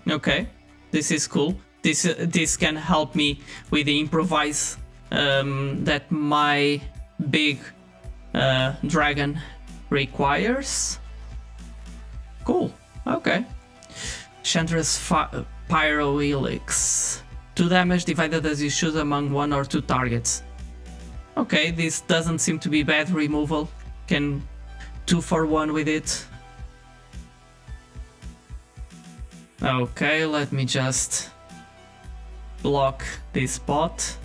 Okay, this is cool. This can help me with the improvise that my big dragon requires. Cool. Okay. Chandra's Pyro Helix. 2 damage divided as you shoot among 1 or 2 targets. Okay, this doesn't seem to be bad removal. Can 2 for 1 with it. Okay, let me just block this bot.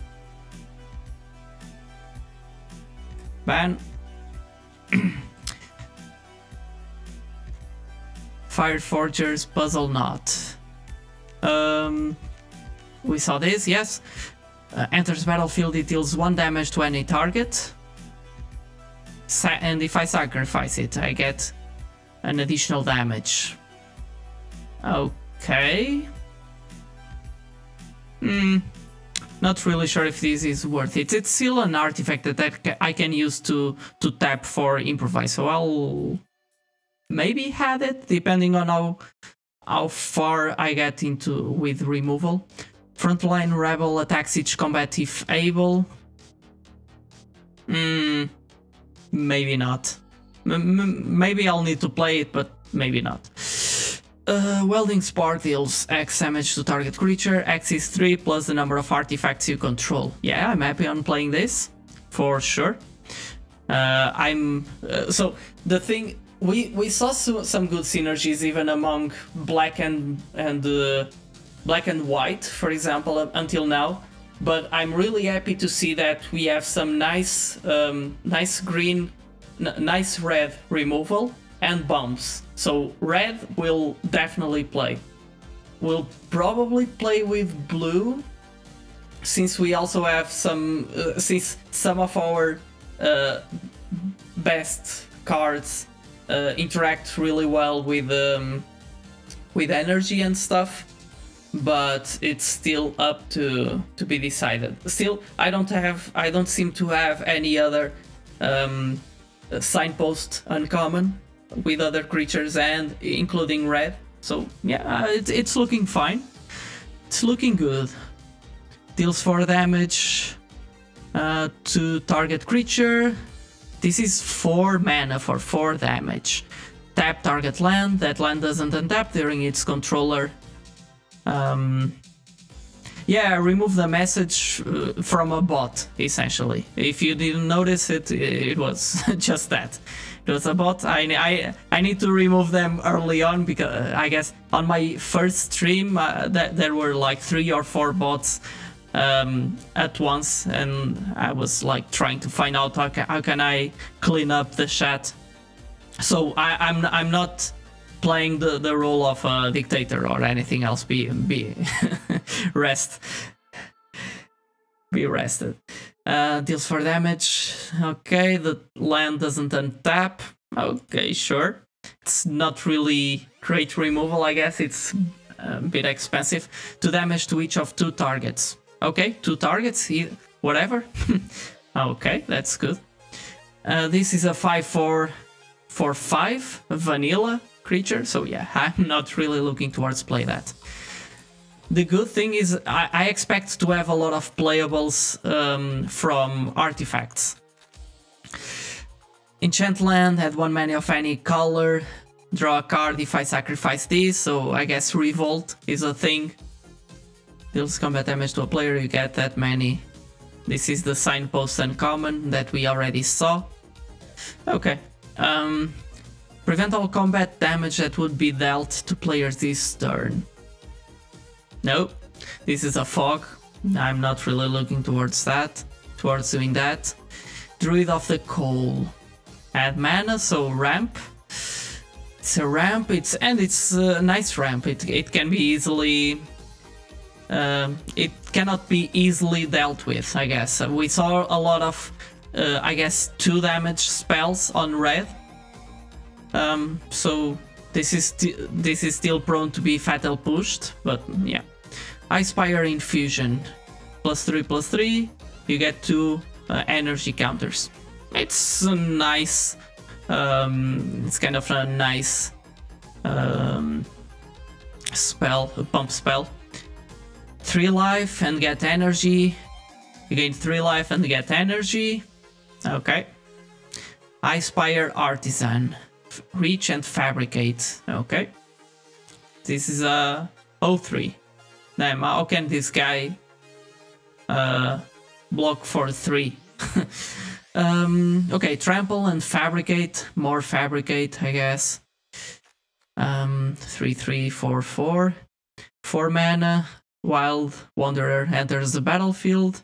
Ban. Fire Forger's Puzzle Knot. We saw this, yes. Enters battlefield, it deals 1 damage to any target. And if I sacrifice it, I get an additional damage. Okay. Not really sure if this is worth it. It's still an artifact that I can use to tap for improvise, so I'll maybe had it, depending on how far I get into with removal. Frontline Rebel attacks each combat if able. Maybe not. Maybe I'll need to play it, but maybe not. Welding Spark deals X damage to target creature. X is 3 plus the number of artifacts you control. Yeah, I'm happy on playing this, for sure. So the thing, we saw some good synergies even among black and white, for example, until now. But I'm really happy to see that we have some nice green, nice red removal and bumps. So red will definitely play. We'll probably play with blue, since we also have since some of our best cards interact really well with energy and stuff. But it's still up to be decided. Still, I don't seem to have any other signpost uncommon with other creatures and including red. So yeah, it's looking fine. It's looking good. Deals 4 damage to target creature. This is 4 mana for 4 damage. Tap target land. That land doesn't untap during its controller. Yeah, remove the message from a bot, essentially. If you didn't notice it, it was just that. It was a bot. I need to remove them early on, because I guess on my first stream there were like 3 or 4 bots at once, and I was like trying to find out how can I clean up the chat. So I'm not playing the role of a dictator or anything else. Be rested. Deals 4 damage. Okay, the land doesn't untap. Okay, sure. It's not really great removal, I guess. It's a bit expensive. 2 damage to each of 2 targets. Okay, 2 targets, whatever. Okay, that's good. This is a 5/4 for 5 vanilla creature, so yeah, I'm not really looking towards play that. The good thing is I expect to have a lot of playables from artifacts. Enchant land, add 1 mana of any color, draw a card if I sacrifice this, so I guess Revolt is a thing. Deals combat damage to a player, you get that many. This is the signpost uncommon that we already saw. Okay. Prevent all combat damage that would be dealt to players this turn. No, this is a fog. I'm not really looking towards doing that. Druid of the Coal. Add mana, so ramp. It's a ramp, it's a nice ramp. It can be easily... it cannot be easily dealt with, I guess. We saw a lot of, I guess, 2 damage spells on red. So this is still prone to be fatal pushed, but yeah. Icefire Infusion. +3/+3. You get 2 energy counters. It's a nice... it's kind of a nice spell, a pump spell. 3 life and get energy. You gain 3 life and get energy. Okay. Icefire Artisan. Reach and Fabricate. Okay. This is a 0-3. Damn, how can this guy block for 3? Okay, Trample and Fabricate. More Fabricate, I guess. 3/3, 4/4. 4 mana. Wild Wanderer enters the battlefield.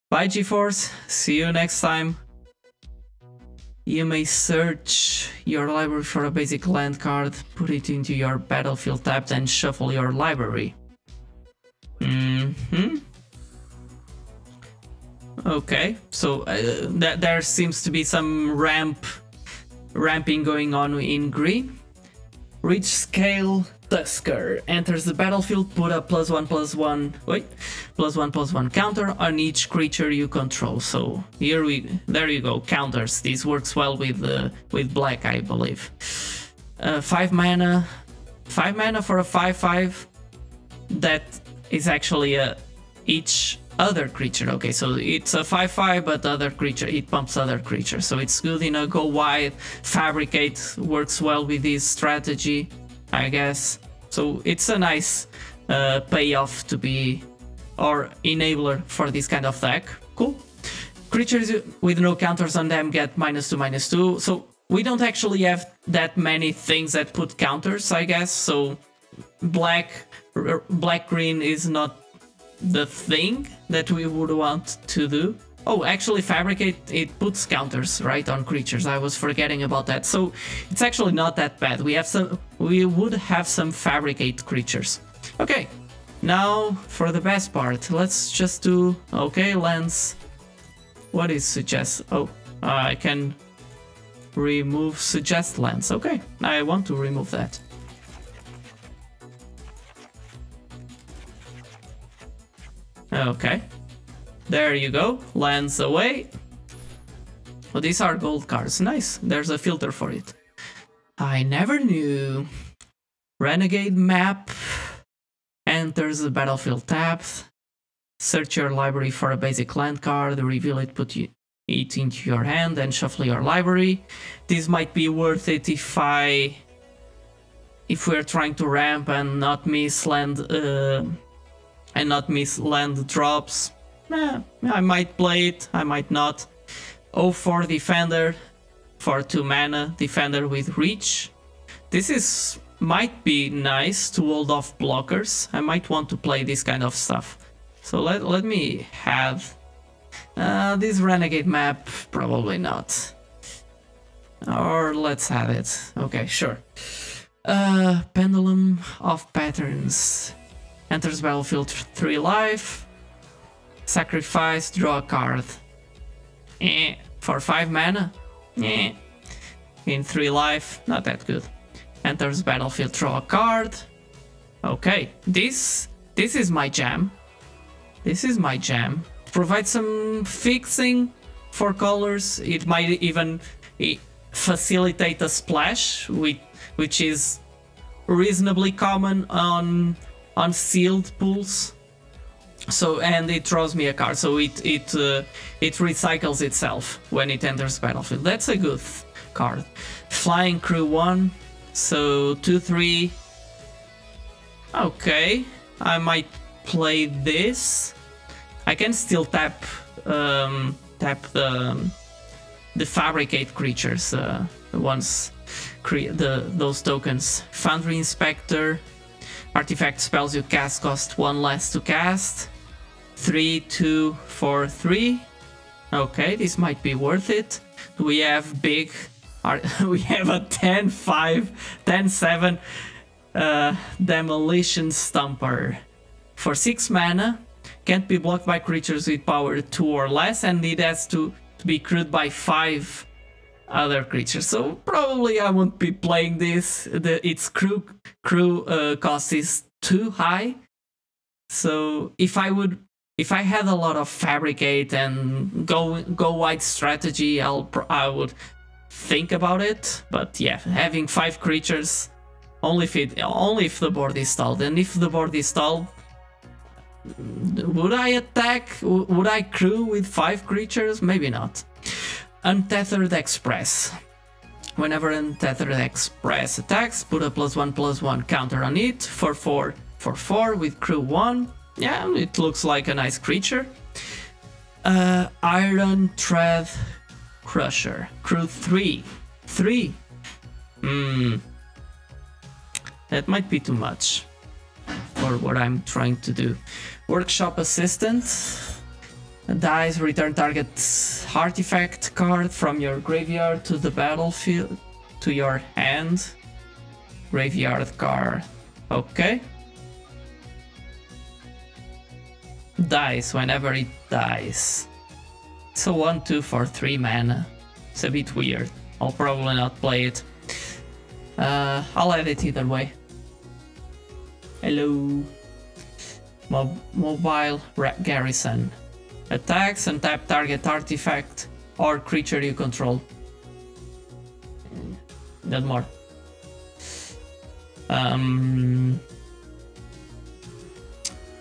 Bye, GeForce. See you next time. You may search your library for a basic land card, put it into your battlefield tab, and shuffle your library. Okay, so there seems to be some ramping going on in green. Reach Scale Tusker enters the battlefield, put a +1/+1 counter on each creature you control. So there you go, counters. This works well with black, I believe. 5 mana for a 5/5. That is actually each other creature. Okay, so it's a 5/5, but other creature, it pumps other creatures, so it's good in a go wide. Fabricate works well with this strategy, I guess. So it's a nice payoff to be, or enabler for this kind of deck. Cool. Creatures with no counters on them get -2/-2. So we don't actually have that many things that put counters, I guess. So black-green is not the thing that we would want to do. Oh, actually Fabricate, it puts counters, right, on creatures. I was forgetting about that. So it's actually not that bad. We would have some Fabricate creatures. Okay, now for the best part. Let's just do, okay, lands. What is suggest? Oh, I can remove suggest lands. Okay, I want to remove that. Okay, there you go, lands away. Oh, these are gold cards, nice, there's a filter for it. I never knew. Renegade Map enters the battlefield tab. Search your library for a basic land card, reveal it, put it into your hand, and shuffle your library. This might be worth it if we're trying to ramp and not miss land drops. I might play it, I might not. 0-4 Defender for 2 mana, Defender with Reach. This might be nice to hold off blockers. I might want to play this kind of stuff. So let me have this Renegade Map, probably not. Or let's have it. Okay, sure. Pendulum of Patterns. Enters battlefield 3 life. Sacrifice, draw a card. For 5 mana. In 3 life, not that good. Enters battlefield, draw a card. Okay, this is my jam. This is my jam. Provide some fixing for colors. It might even facilitate a splash, which is reasonably common on sealed pools. So, and it draws me a card, so it recycles itself when it enters battlefield. That's a good card. Flying Crew 1, so 2/3. Okay, I might play this. I can still tap the Fabricate creatures. ones, those tokens. Foundry Inspector. Artifact spells you cast cost 1 less to cast. 3, 2, 4, 3. Okay, this might be worth it. We have big... we have a 10-5, 10-7 Demolition Stomper. For 6 mana, can't be blocked by creatures with power 2 or less, and it has to be crewed by 5 other creatures. So probably I won't be playing this. Its crew cost is too high. So if I had a lot of Fabricate and go white strategy, I would think about it. But yeah, having 5 creatures, only if the board is stalled. And if the board is stalled, would I attack? Would I crew with 5 creatures? Maybe not. Untethered Express. Whenever Untethered Express attacks, put a +1/+1 counter on it for 4 with crew 1. Yeah, it looks like a nice creature. Iron Thread Crusher. Crew 3. 3. That might be too much for what I'm trying to do. Workshop Assistant. Dies, return target artifact card from your graveyard to the battlefield, to your hand. Graveyard card. Okay. Dies whenever it dies. It's a 1/2 for 3 mana. It's a bit weird. I'll probably not play it. I'll add it either way. Hello. Mobile Garrison. Attacks, untap target artifact or creature you control. Not more.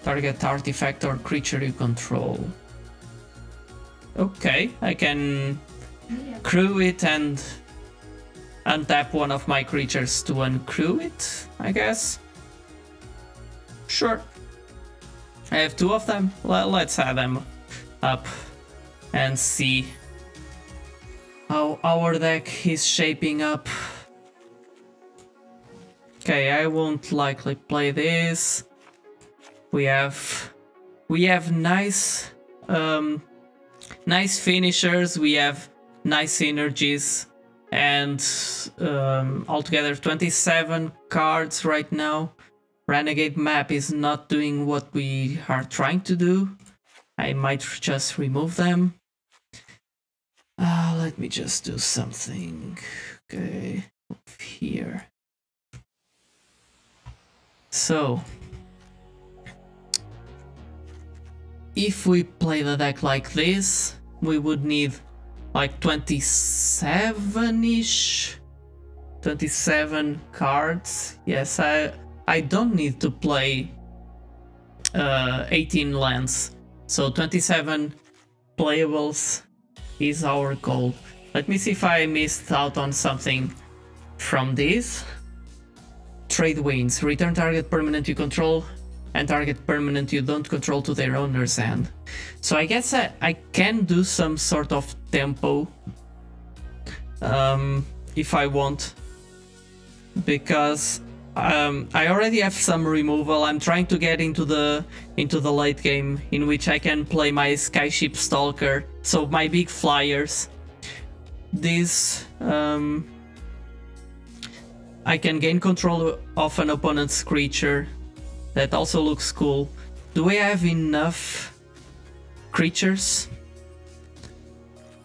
Target artifact or creature you control. Okay, I can crew it and untap one of my creatures to uncrew it, I guess. Sure. I have 2 of them. Let's add them up and see how our deck is shaping up. Okay, I won't likely play this. We have nice nice finishers, we have nice synergies, and altogether 27 cards right now. Renegade map is not doing what we are trying to do. I might just remove them. Let me just do something. Okay, here. So, if we play the deck like this, we would need like 27-ish, 27 cards. Yes, I don't need to play 18 lands, so 27 playables is our goal. Let me see if I missed out on something from this. Trade wins. Return target permanent you control and target permanent you don't control to their owner's hand. So I guess I can do some sort of tempo if I want, because I already have some removal. I'm trying to get into the late game in which I can play my Skyship Stalker, so my big flyers. This I can gain control of an opponent's creature. That also looks cool. Do we have enough creatures?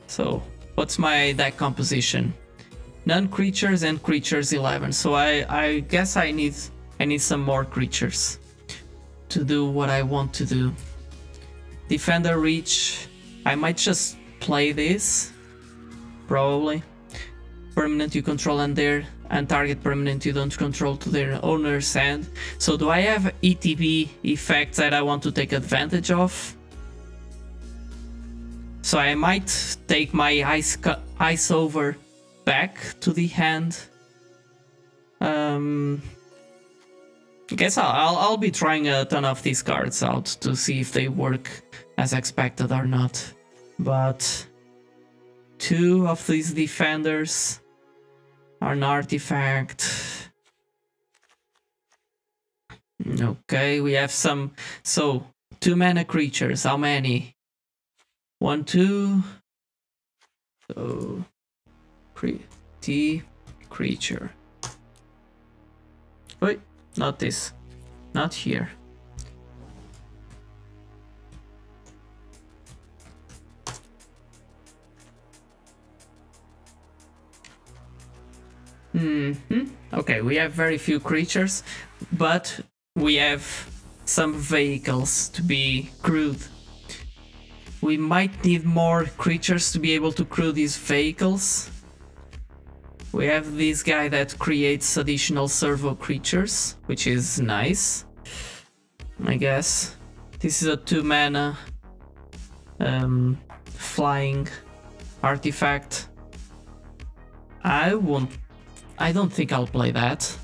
So what's my deck composition? None creatures and creatures 11. So I guess I need some more creatures to do what I want to do. Defender Reach. I might just play this, probably. Permanent you control and target permanent you don't control to their owner's hand. So do I have ETB effects that I want to take advantage of? So I might take my Ice Over back to the hand. I guess I'll be trying a ton of these cards out to see if they work as expected or not. But 2 of these defenders An artifact. Okay, we have some. So 2 mana creatures. How many? 1, 2. So pretty creature. Wait, not this. Not here. Okay, we have very few creatures, but we have some vehicles to be crewed. We might need more creatures to be able to crew these vehicles. We have this guy that creates additional servo creatures, which is nice, I guess. This is a 2 mana flying artifact. I don't think I'll play that.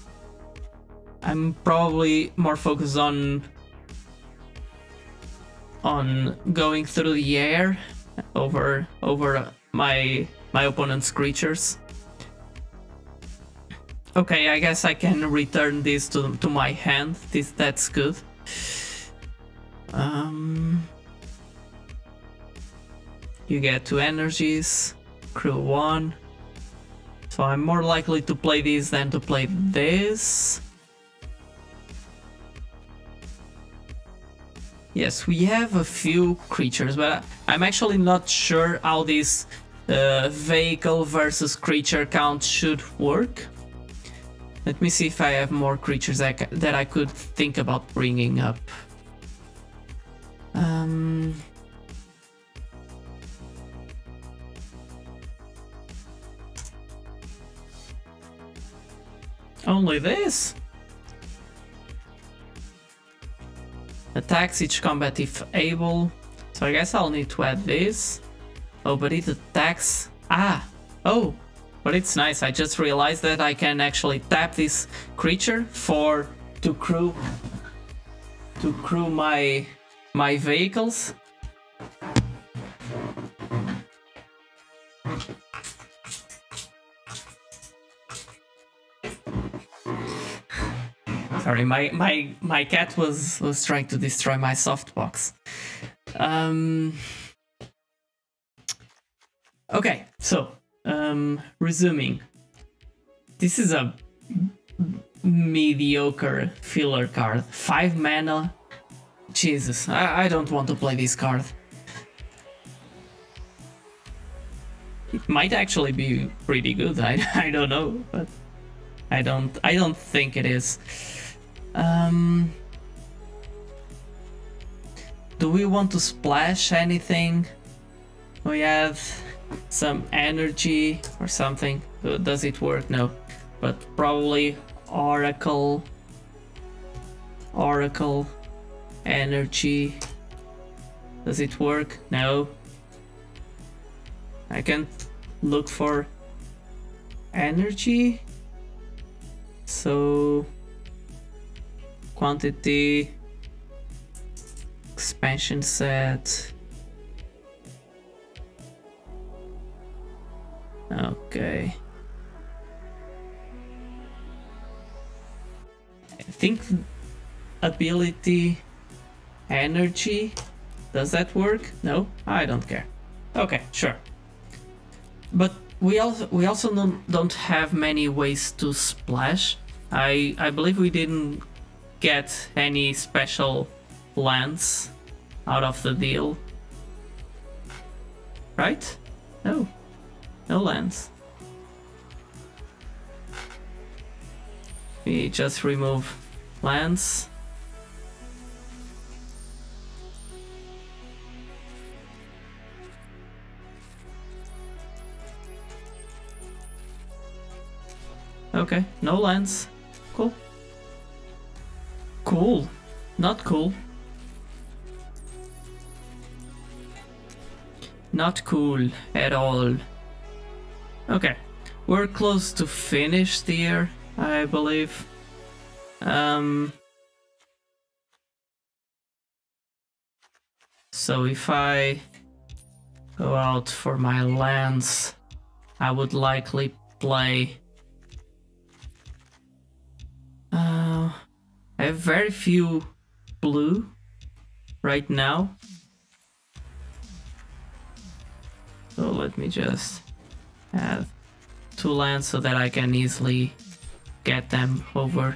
I'm probably more focused on going through the air over my opponent's creatures. Okay, I guess I can return this to my hand. That's good. You get 2 energies, crew 1. So I'm more likely to play this than to play this. Yes, we have a few creatures, but I'm actually not sure how this vehicle versus creature count should work. Let me see if I have more creatures that I could think about bringing up. Only this? Attacks each combat if able. So I guess I'll need to add this. Oh, but it attacks... Ah! Oh! But it's nice. I just realized that I can actually tap this creature to crew my vehicles. Sorry, my cat was trying to destroy my softbox. Okay, so resuming. This is a mediocre filler card. 5 mana. Jesus, I don't want to play this card. It might actually be pretty good. I don't know, but I don't think it is. Do we want to splash anything? We have some energy or something. Does it work? No, but probably Oracle energy. Does it work? No. I can look for energy. So quantity, expansion set. Okay. I think ability, energy. Does that work? No, I don't care. Okay, sure. But we also don't have many ways to splash. I believe we didn't get any special lands out of the deal, right? No lands. We just remove lands. Okay, no lands. Cool. Cool. Not cool. Not cool at all. Okay, we're close to finished here, I believe. So if I go out for my lands, I would likely play very few blue right now. So let me just add 2 lands so that I can easily get them over.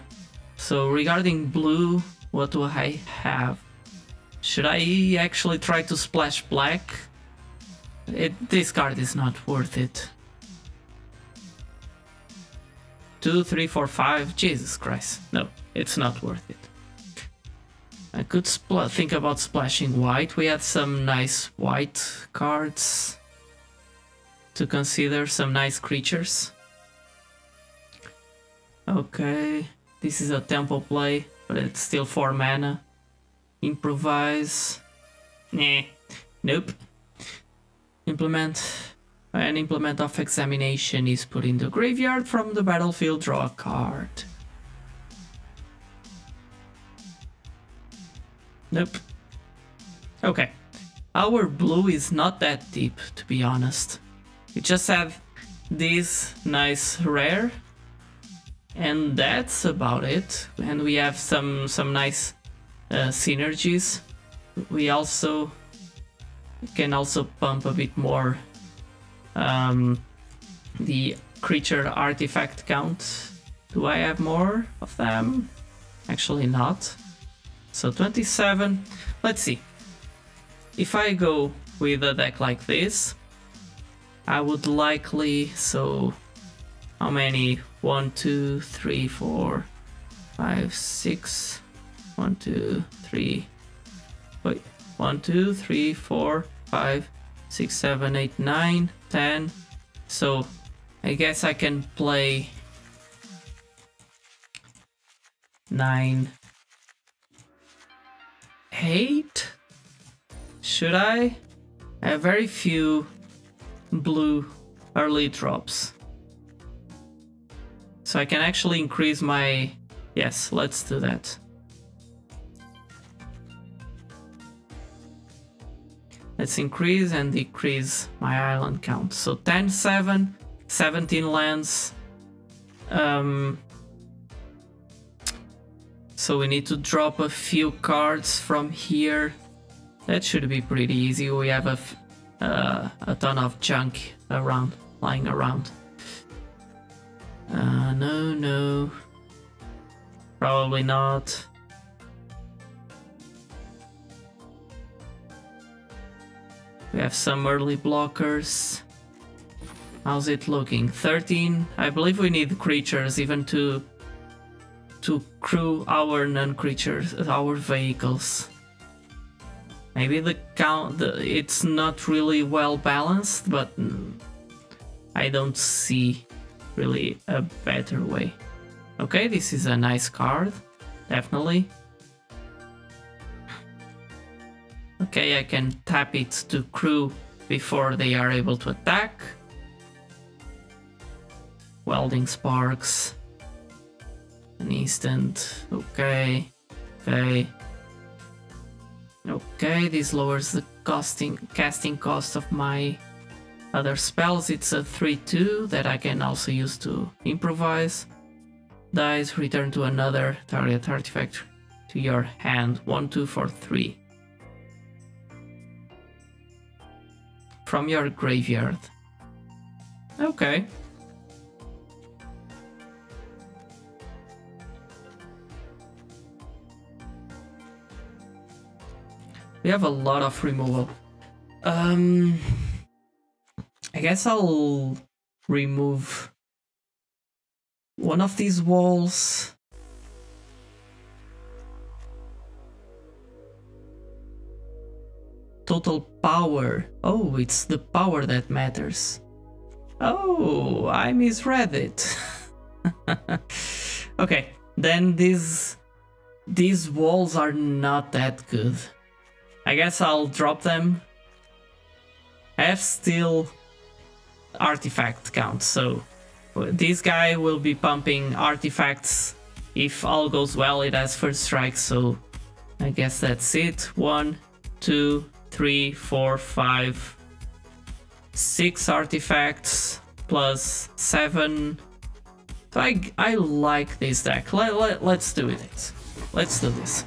So regarding blue, what do I have? Should I actually try to splash black? This card is not worth it. 2, 3, 4, 5. Jesus Christ. No, it's not worth it. I could think about splashing white. We had some nice white cards to consider, some nice creatures. Okay, this is a tempo play, but it's still 4 mana. Improvise. Nah, nope. Implement. An implement of examination is put in the graveyard. From the battlefield, draw a card. Nope. Okay. Our blue is not that deep, to be honest. We just have this nice rare, and that's about it. And we have some nice synergies. We also can also pump a bit more the creature artifact count. Do I have more of them? Actually not. So 27. Let's see. If I go with a deck like this, I would likely, so how many? 1, 2, 3, 4, 5, 6. 1, 2, 3. Wait. 1, 2, 3, 4, 5, 6, 7, 8, 9, 10. So I guess I can play 9, 8. Should I? I have very few blue early drops. So I can actually increase my... Yes, let's do that. Let's increase and decrease my island count. So 10, 7, 17 lands. So we need to drop a few cards from here. That should be pretty easy. We have a ton of junk around, lying around. No. Probably not. We have some early blockers. How's it looking? 13. I believe we need creatures even to crew our non-creatures, our vehicles. Maybe the count, it's not really well balanced, but I don't see really a better way. Okay, this is a nice card, definitely. Okay, I can tap it to crew before they are able to attack. Welding Sparks. An instant. Okay. Okay, this lowers the casting cost of my other spells. It's a 3/2 that I can also use to improvise. Dies, return to another target artifact to your hand. 1, 2, 4, 3. From your graveyard. Okay. We have a lot of removal. I guess I'll remove one of these walls. Total power. Oh, it's the power that matters. Oh, I misread it. Okay, then these walls are not that good. I guess I'll drop them. I have still artifact count, so this guy will be pumping artifacts. If all goes well, it has first strike, so I guess that's it. 1, 2, 3, 4, 5, 6 artifacts plus 7. So I like this deck. Let's do it. let's do this.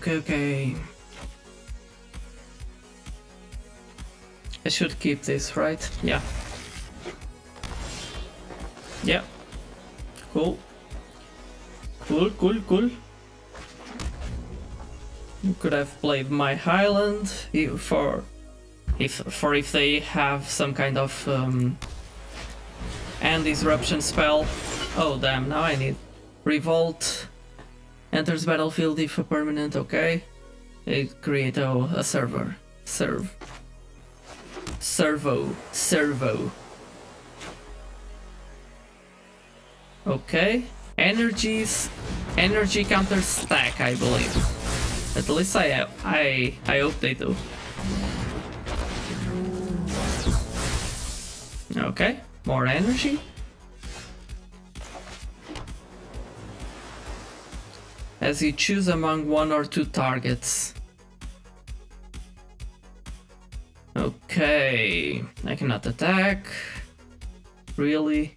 Okay. I should keep this, right? Yeah. Yeah. Cool. Cool. Could have played my Highland if they have some kind of end disruption spell. Oh damn! Now I need Revolt. Enters battlefield if a permanent. Okay. It create a servo. Okay. Energy counter stack, I believe. At least I hope they do. Okay, more energy. As you choose among 1 or 2 targets. Okay, I cannot attack. Really?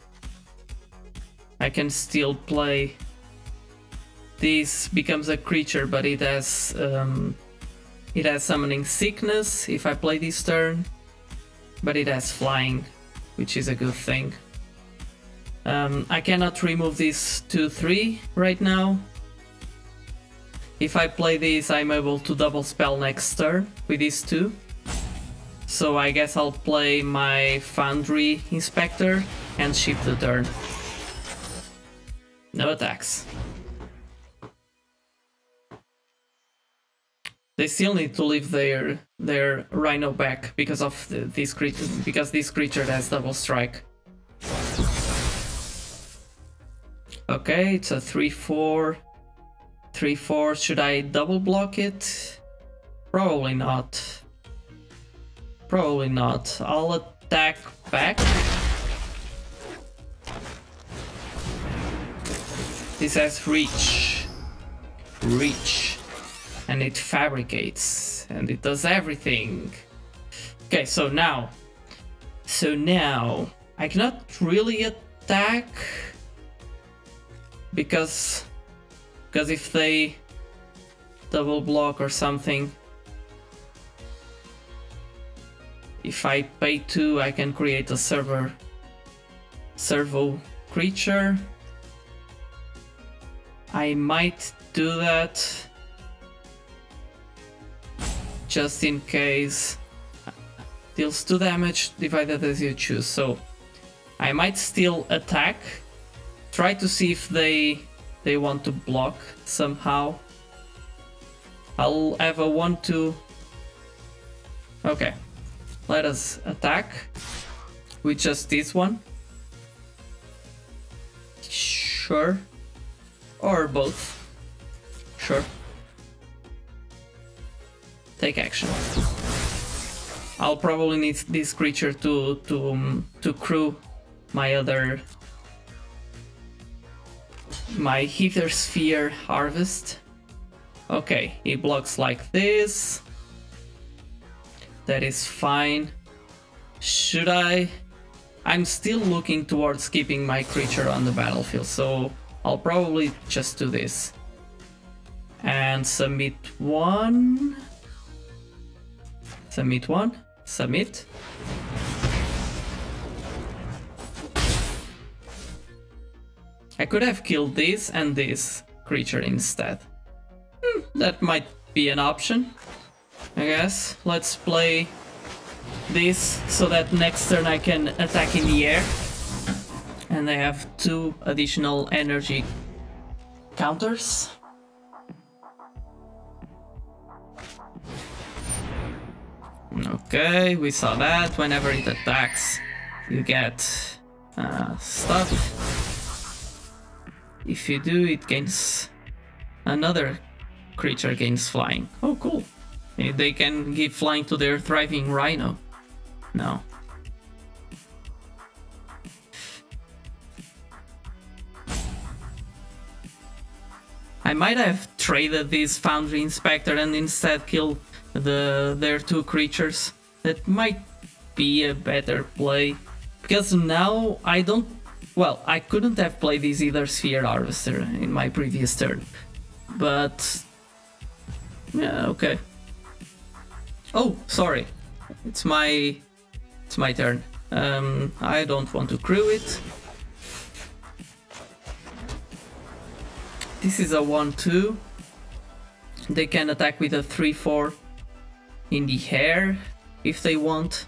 I can still play. This becomes a creature, but it has summoning sickness if I play this turn. But it has flying, which is a good thing. I cannot remove this 2/3 right now. If I play this, I'm able to double spell next turn with these 2. So I guess I'll play my Foundry Inspector and shift the turn. No attacks. They still need to leave their Rhino back because of this creature, because this creature has double strike. Okay, it's a 3/4. 3/4. Should I double block it? Probably not. Probably not. I'll attack back. This has reach. And it fabricates. And it does everything. Okay, so now I cannot really attack because if they double block or something, if I pay 2, I can create a servo creature. I might do that just in case. Deals 2 damage divided as you choose, so I might still attack, try to see if they want to block somehow. I'll have a 1/2. Okay, let us attack with just this one. Sure. Or both. Sure. Take action. I'll probably need this creature to crew my Hither Sphere Harvest. Okay, he blocks like this. That is fine. Should I? I'm still looking towards keeping my creature on the battlefield, so I'll probably just do this. And submit 1. Submit 1. Submit. I could have killed this and this creature instead. That might be an option, I guess. Let's play this so that next turn I can attack in the air. And I have 2 additional energy counters. Okay, we saw that. Whenever it attacks, you get stuff. If you do, it gains another creature gains flying. Oh, cool. They can give flying to their thriving rhino. No. I might have traded this Foundry Inspector and instead killed their two creatures. That might be a better play. Because now I don't... Well, I couldn't have played this either Sphere Harvester in my previous turn. But... yeah, okay. Oh, sorry. It's my turn. I don't want to crew it. This is a 1-2. They can attack with a 3-4 in the air if they want.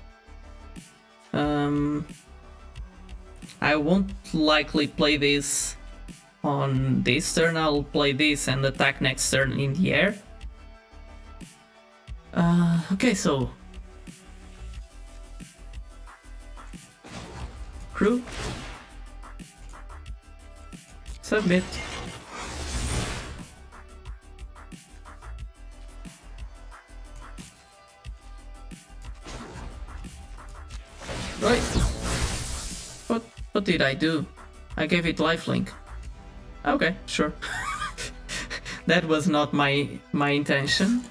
I won't likely play this on this turn. I'll play this and attack next turn in the air. Okay, so crew, submit. Right. What did I do? I gave it lifelink. Okay, sure. That was not my intention,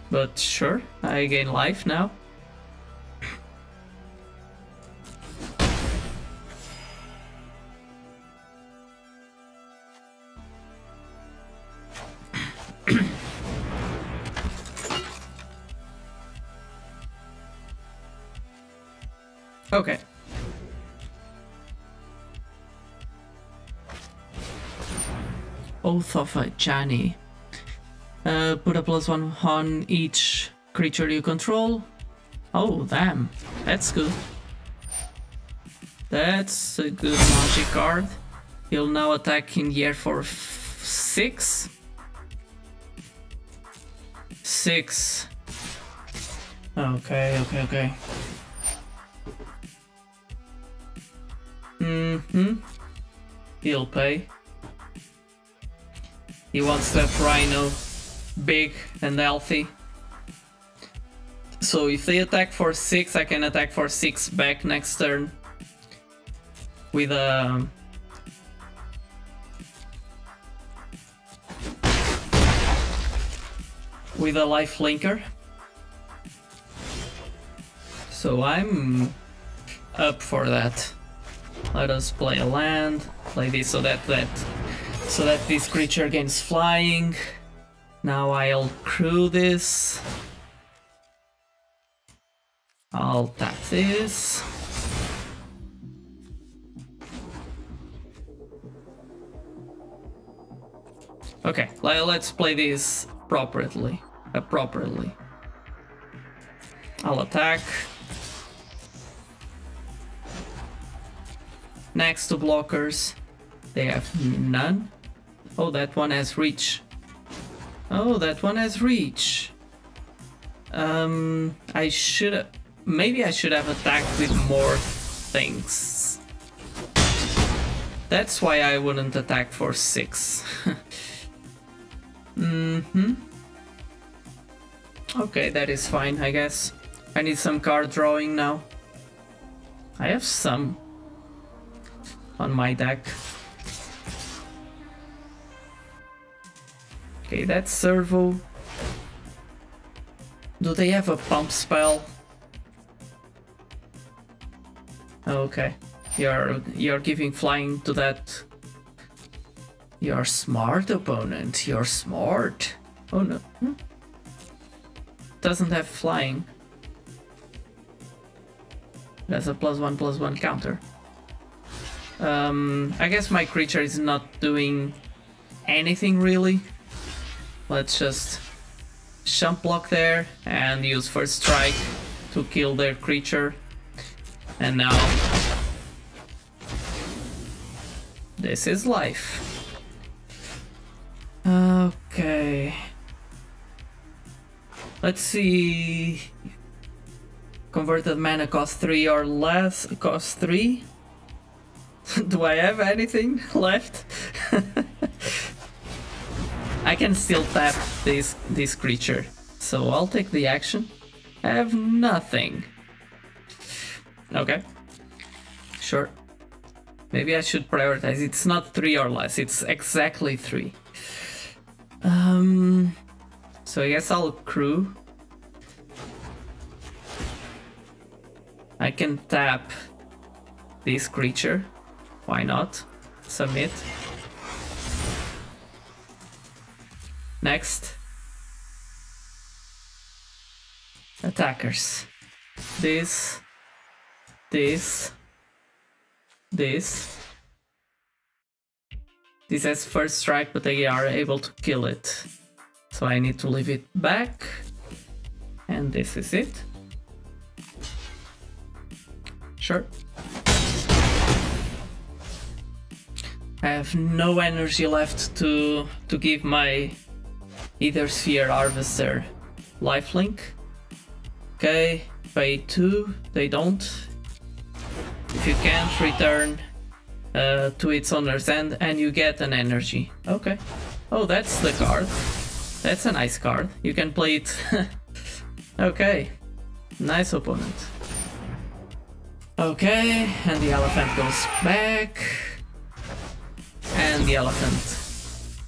but sure, I gain life now. Okay. Oath of a Jani. Put a +1 on each creature you control. Oh, damn. That's good. That's a good magic card. He'll now attack in the air for 6. 6. Okay. He'll pay. He wants that rhino big and healthy. So if they attack for 6, I can attack for 6 back next turn. With a... with a life linker. So I'm up for that. Let us play a land, play this so that this creature gains flying. Now I'll crew this. I'll tap this. Okay, let's play this appropriately. I'll attack. Next to blockers, they have none. Oh, that one has reach. Oh, that one has reach. Maybe I should have attacked with more things. That's why I wouldn't attack for 6. Okay, that is fine, I guess. I need some card drawing now. I have some on my deck. Okay, that's servo. Do they have a pump spell? Okay, you're giving flying to that. You're smart, opponent. You're smart. Oh no. Doesn't have flying. That's a +1/+1 counter. I guess my creature is not doing anything really. Let's just shump block there and use first strike to kill their creature. And now this is life. Okay. Let's see. Converted mana cost 3 or less. Cost 3. Do I have anything left? I can still tap this creature. So I'll take the action. I have nothing. Okay. Sure. Maybe I should prioritize. It's not 3 or less, it's exactly 3. So I guess I'll crew. I can tap this creature. Why not? Submit. Next. Attackers. This. This has first strike, but they are able to kill it. So I need to leave it back. And this is it. Sure. I have no energy left to give my Ether Sphere Harvester lifelink. Okay, pay 2, they don't. If you can't, return to its owner's end and you get an energy. Okay. Oh, that's the card. That's a nice card. You can play it. Okay. Nice opponent. Okay, and the elephant goes back. And the elephant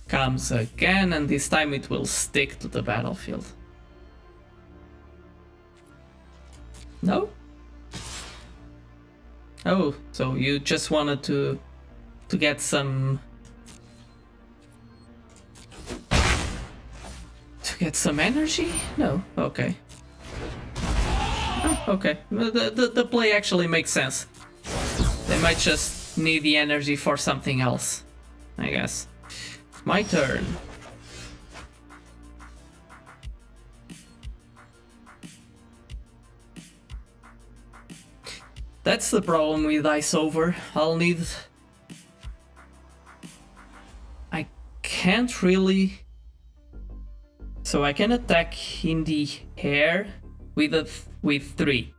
comes again, and this time it will stick to the battlefield. No? Oh, so you just wanted to get some energy? No, okay. Oh, okay. The play actually makes sense. They might just need the energy for something else, I guess. My turn. That's the problem with Ice Over. I'll need... I can't really... So I can attack in the air with 3.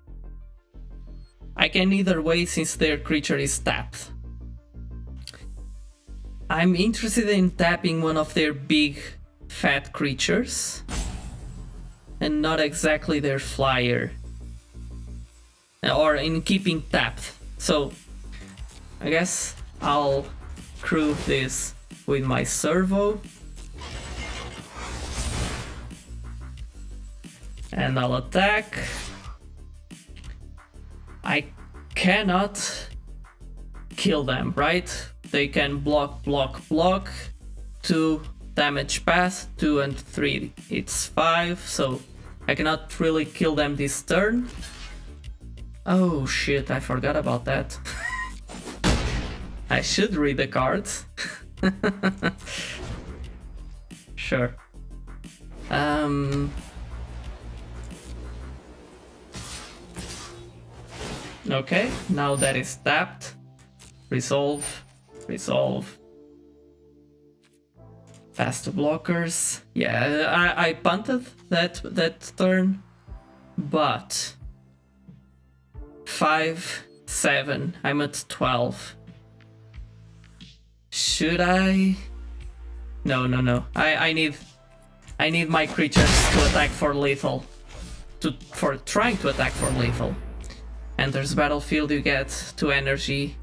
I can either way since their creature is tapped. I'm interested in tapping one of their big fat creatures and not exactly their flyer. Or in keeping tapped. So I guess I'll crew this with my servo. And I'll attack. I cannot kill them, right? They can block, block, block. 2 damage path, 2 and 3. It's 5, so I cannot really kill them this turn. Oh shit, I forgot about that. I should read the cards. Sure. Okay, now that is tapped. Resolve, resolve. Pass to blockers. Yeah, I punted that turn, but 5, 7. I'm at 12. Should I? No. I need my creatures to attack for lethal. For trying to attack for lethal. Enters battlefield, you get 2 energy.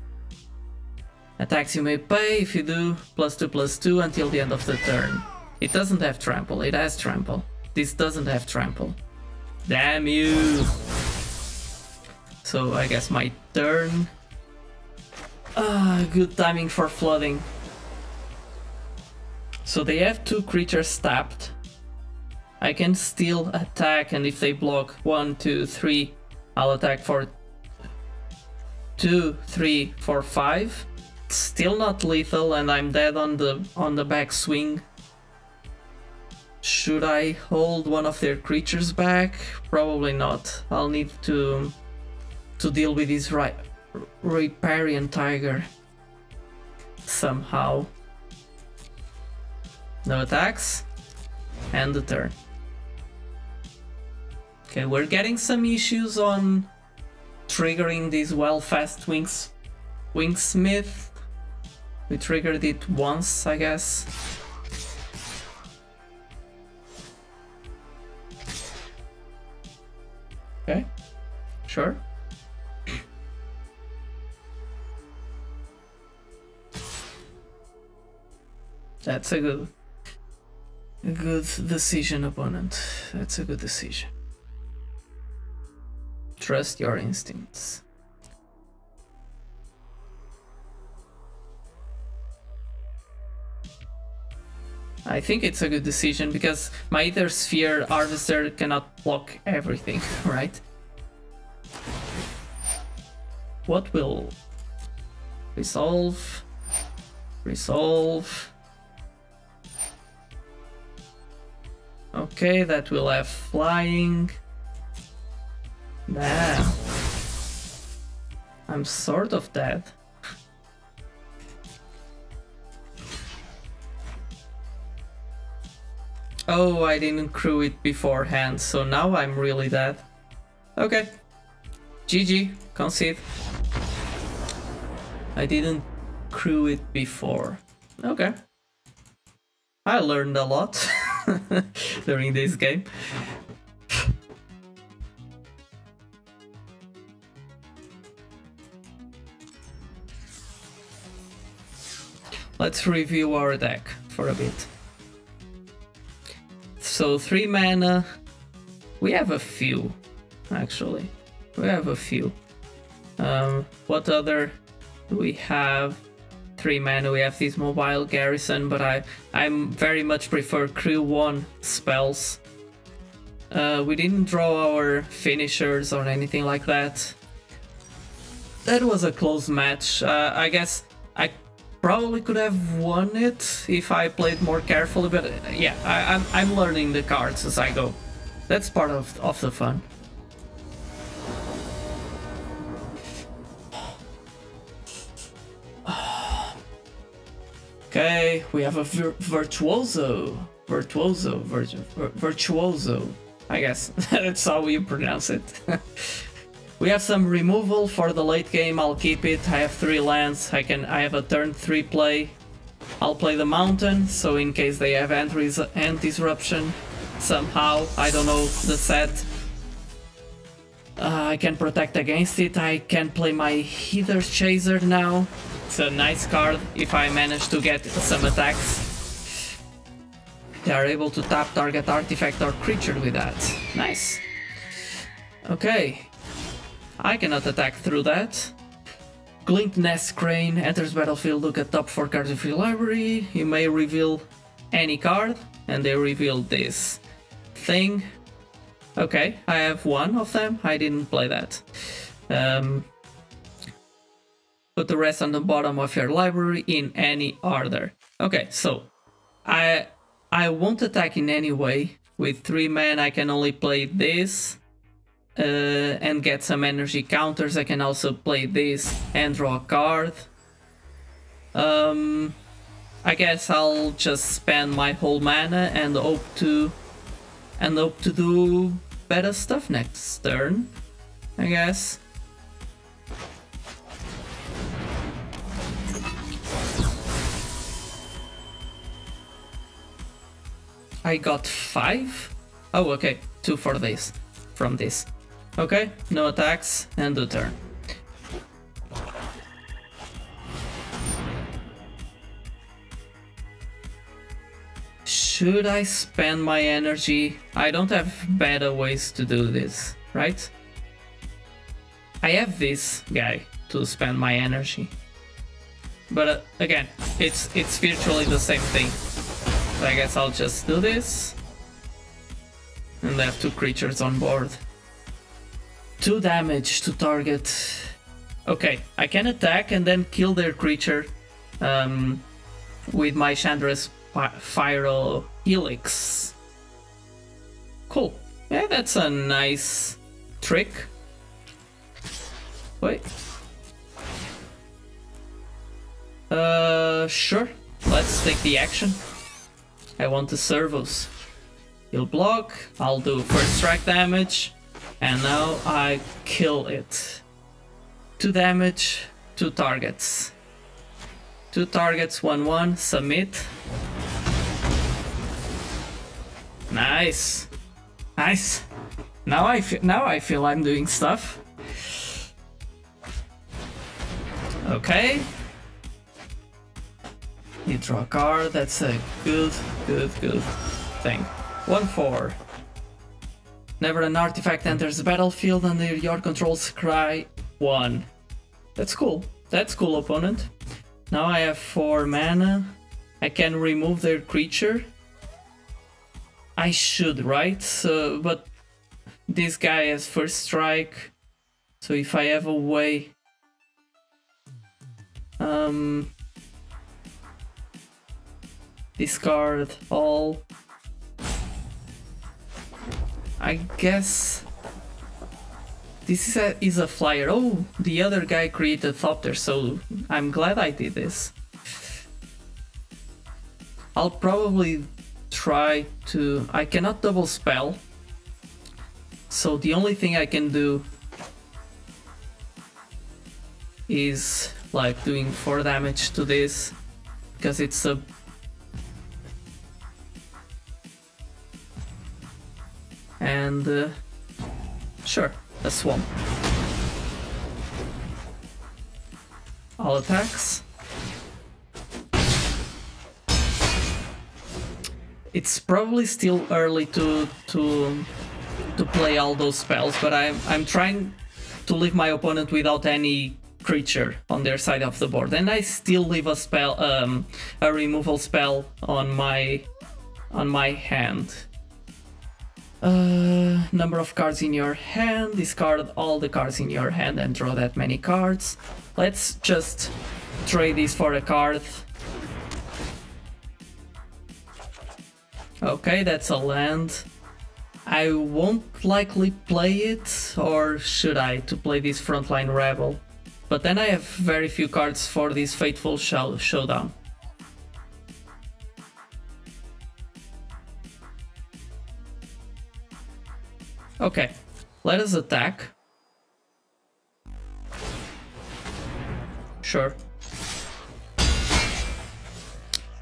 Attacks you may pay. If you do, +2/+2 until the end of the turn. It doesn't have trample. It has trample. This doesn't have trample. Damn you! So I guess my turn. Good timing for flooding. So they have 2 creatures tapped. I can still attack, and if they block 1, 2, 3, I'll attack for 2, 3, 4, 5. Still not lethal, and I'm dead on the back swing. Should I hold one of their creatures back? Probably not. I'll need to deal with this Riparian Tiger somehow. No attacks, and the turn. Okay, we're getting some issues on triggering this well-fast Wingsmith. We triggered it once, I guess. Okay, sure. That's a good decision, opponent. That's a good decision. Trust your instincts. I think it's a good decision because my Ether Sphere Harvester cannot block everything, right? What will resolve? Resolve. Okay, that will have flying. Nah. I'm sort of dead. Oh, I didn't crew it beforehand, so now I'm really dead. Okay. GG, concede. I didn't crew it before. Okay. I learned a lot during this game. Let's review our deck for a bit. So 3 mana, we have a few, actually. We have a few. What other do we have? 3 mana, we have this Mobile Garrison, but I very much prefer Crew 1 spells. We didn't draw our finishers or anything like that. That was a close match. I guess I probably could have won it if I played more carefully, but yeah, I'm learning the cards as I go. That's part of the fun. Okay, we have a virtuoso, I guess that's how you pronounce it. We have some removal for the late game. I'll keep it. I have 3 lands. I have a turn 3 play. I'll play the mountain, so in case they have end disruption somehow, I don't know the set, I can protect against it. I can play my Hither Chaser now. It's a nice card if I manage to get some attacks. They are able to tap target artifact or creature with that. Nice. Okay. I cannot attack through that. Glint Nest Crane enters battlefield, look at top 4 cards of your library. You may reveal any card, and they reveal this thing. Okay, I have 1 of them. I didn't play that. Put the rest on the bottom of your library in any order. Okay, so I won't attack in any way. With 3 mana I can only play this. And get some energy counters. I can also play this and draw a card. I guess I'll just spend my whole mana and hope to do better stuff next turn, I guess. I got 5? Oh, okay, 2 for this, from this. Okay, no attacks, and do turn. Should I spend my energy? I don't have better ways to do this, right? I have this guy to spend my energy. But again, it's virtually the same thing. So I guess I'll just do this. And I have 2 creatures on board. 2 damage to target. Okay, I can attack and then kill their creature with my Chandra's Pyro Helix. Cool. Yeah, that's a nice trick. Wait. Sure. Let's take the action. I want the servos. He'll block. I'll do first strike damage. And now I kill it. 2 damage, 2 targets. 2 targets, 1/1, submit. Nice. Nice. Now I feel I'm doing stuff. Okay. You draw a card. That's a good thing. 1/4. Whenever an artifact enters the battlefield under your control, scry 1. That's cool. That's cool, opponent. Now I have 4 mana. I can remove their creature. I should, right? So, but this guy has first strike. So if I have a way... discard all. I guess this is a flyer. Oh, the other guy created Thopter, so I'm glad I did this. I'll probably try to... I cannot double spell, so the only thing I can do is like doing 4 damage to this, because it's a... and sure, a swamp. All attacks. It's probably still early to play all those spells, but I'm trying to leave my opponent without any creature on their side of the board, and I still leave a spell, a removal spell on my hand. Number of cards in your hand. Discard all the cards in your hand and draw that many cards. Let's just trade this for a card. Okay, that's a land. I won't likely play it, or should I, to play this Frontline Rebel? But then I have very few cards for this Fateful Showdown. Okay, let us attack. Sure.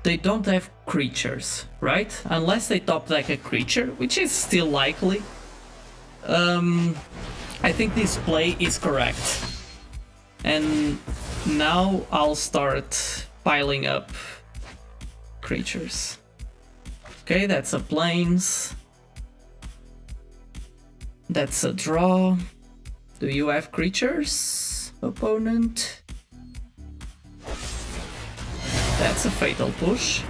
They don't have creatures, right? Unless they top deck a creature, which is still likely. I think this play is correct. And now I'll start piling up creatures. Okay, that's a plains. That's a draw. Do you have creatures, opponent? That's a fatal push.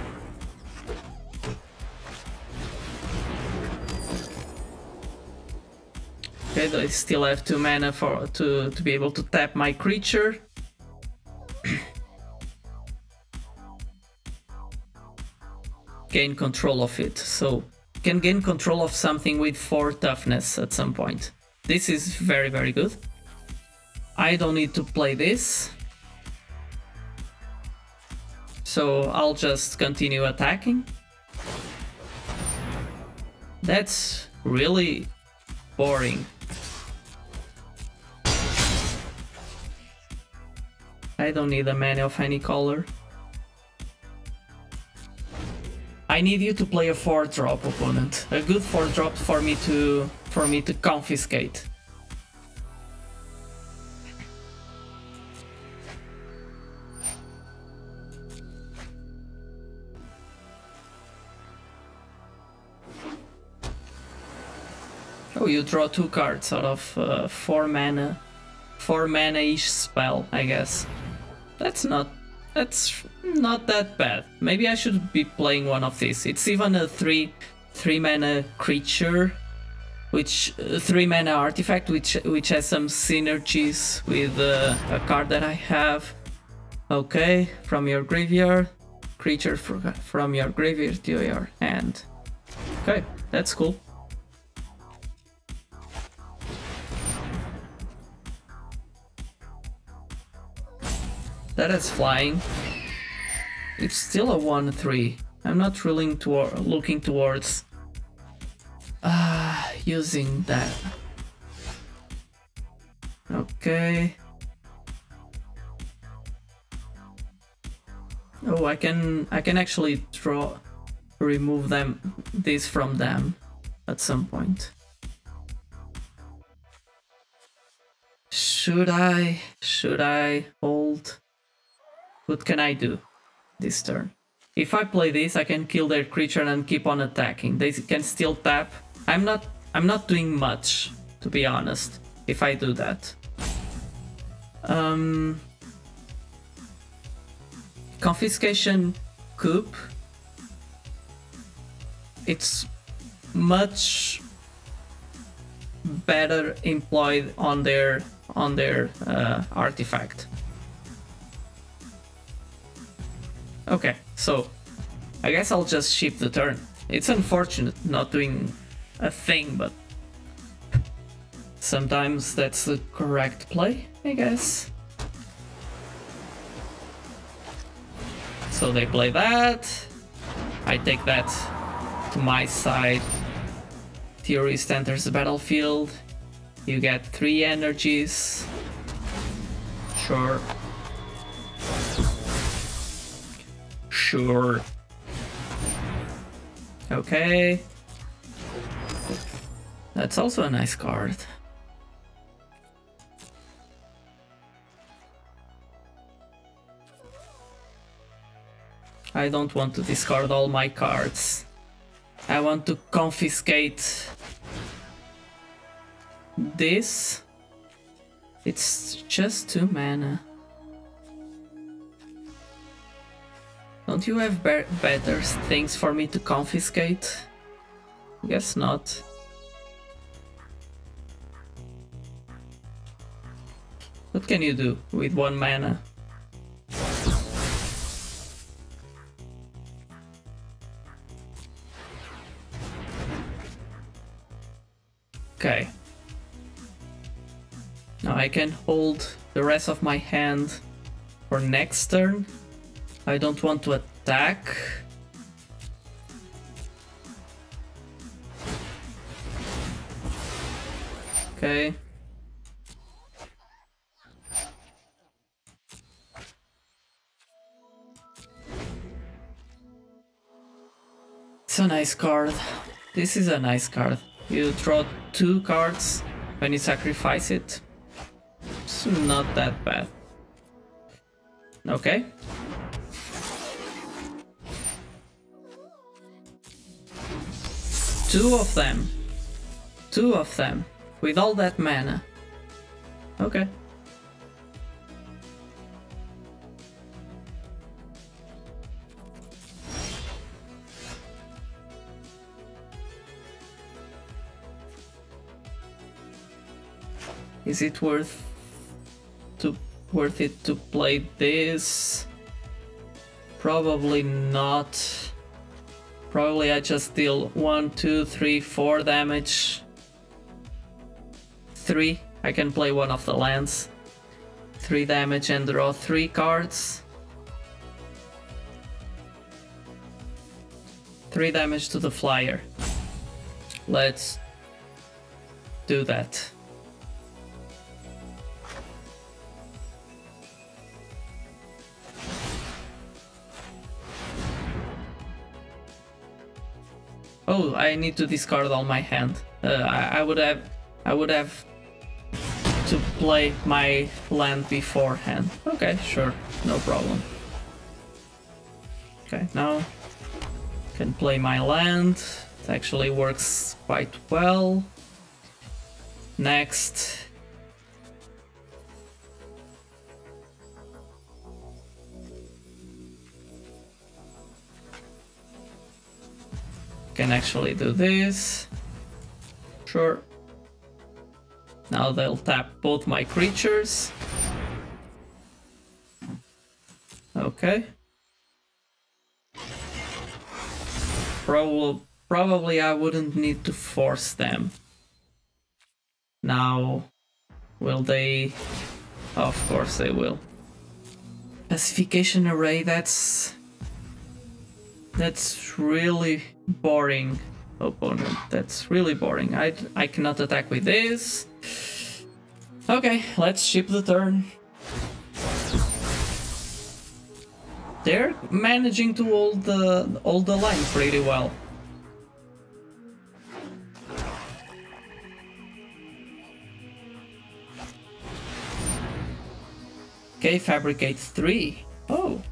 Okay, I still have 2 mana to be able to tap my creature. Gain control of it, so can gain control of something with 4 toughness at some point. This is very, very good. I don't need to play this, so I'll just continue attacking. That's really boring. I don't need a mana of any color. I need you to play a 4-drop, opponent. A good 4-drop for me to confiscate. Oh, you draw 2 cards out of 4 mana. 4 mana-ish spell, I guess. That's not that bad. Maybe I should be playing one of these. It's even a 3 mana creature, which 3 mana artifact, which has some synergies with a card that I have. Okay, from your graveyard, creature from your graveyard to your hand. Okay, that's cool. That is flying. It's still a 1/3. I'm not really looking towards using that. Okay. Oh, I can actually remove this from them at some point. Should I hold? What can I do this turn? If I play this, I can kill their creature and keep on attacking. They can still tap. I'm not doing much, to be honest, if I do that. Confiscation coup. It's much better employed on their artifact. Okay, so I guess I'll just ship the turn. It's unfortunate not doing a thing, but sometimes that's the correct play, I guess. So they play that. I take that to my side. Theorist enters the battlefield. You get 3 energies. Sure. Sure. Okay. That's also a nice card. I don't want to discard all my cards. I want to confiscate this. It's just 2 mana. Don't you have better things for me to confiscate? Guess not. What can you do with 1 mana? Okay. Now I can hold the rest of my hand for next turn. I don't want to attack. Okay. It's a nice card. This is a nice card. You draw 2 cards when you sacrifice it. It's not that bad. Okay. Two of them, with all that mana. Okay. Is it worth it to play this? Probably not. Probably I just deal 1, 2, 3, 4 damage. 3. I can play one of the lands. 3 damage and draw 3 cards. 3 damage to the flyer. Let's do that. Oh, I need to discard all my hand. I would have to play my land beforehand. Okay, sure, no problem. Okay, now I can play my land. It actually works quite well. Next. Can actually do this. Sure. Now they'll tap both my creatures. Okay. Probably I wouldn't need to force them. Now, will they? Of course they will. Pacification array, that's really boring, opponent. That's really boring. I cannot attack with this. Okay, let's ship the turn. They're managing to hold the line pretty well. Okay, fabricate 3. Oh.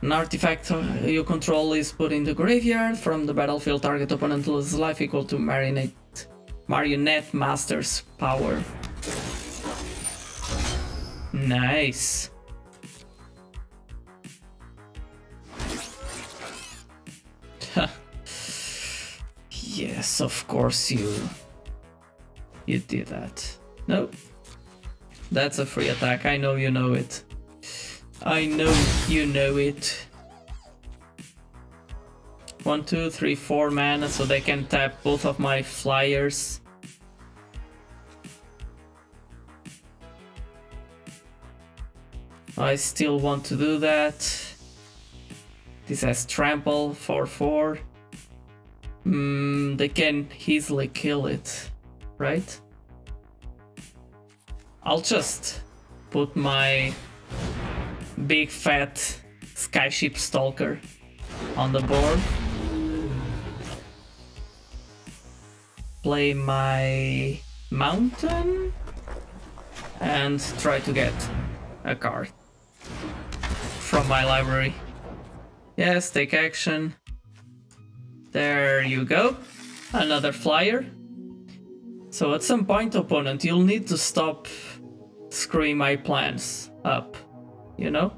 An artifact you control is put in the graveyard. From the battlefield, target opponent loses life equal to Marionette Master's power. Nice. Yes, of course you did that. No. That's a free attack. I know you know it. I know you know it. 1, 2, 3, 4 mana, so they can tap both of my flyers. I still want to do that. This has trample, 4/4. They can easily kill it, right? I'll just put my big fat Skyship Stalker on the board. Play my mountain and try to get a card from my library. Yes, take action. There you go. Another flyer. So at some point, opponent, you'll need to stop screwing my plans up, you know?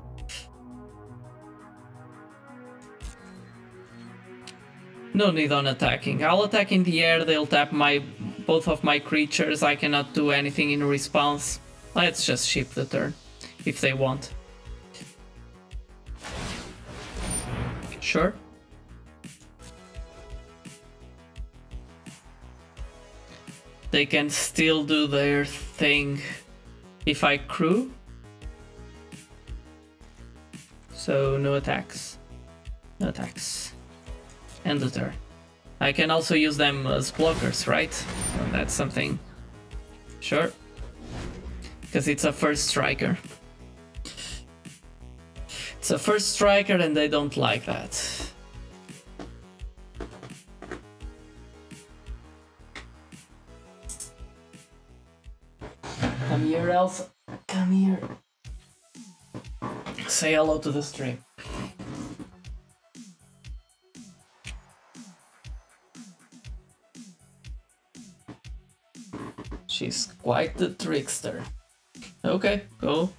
No need on attacking. I'll attack in the air, they'll tap both of my creatures, I cannot do anything in response. Let's just ship the turn, if they want. Sure. They can still do their thing if I crew. So no attacks. No attacks. End the turn. I can also use them as blockers, right? Well, that's something. Sure. Because it's a first striker. It's a first striker and they don't like that. Come here, Elsa. Come here. Say hello to the stream. She's quite the trickster. Okay, go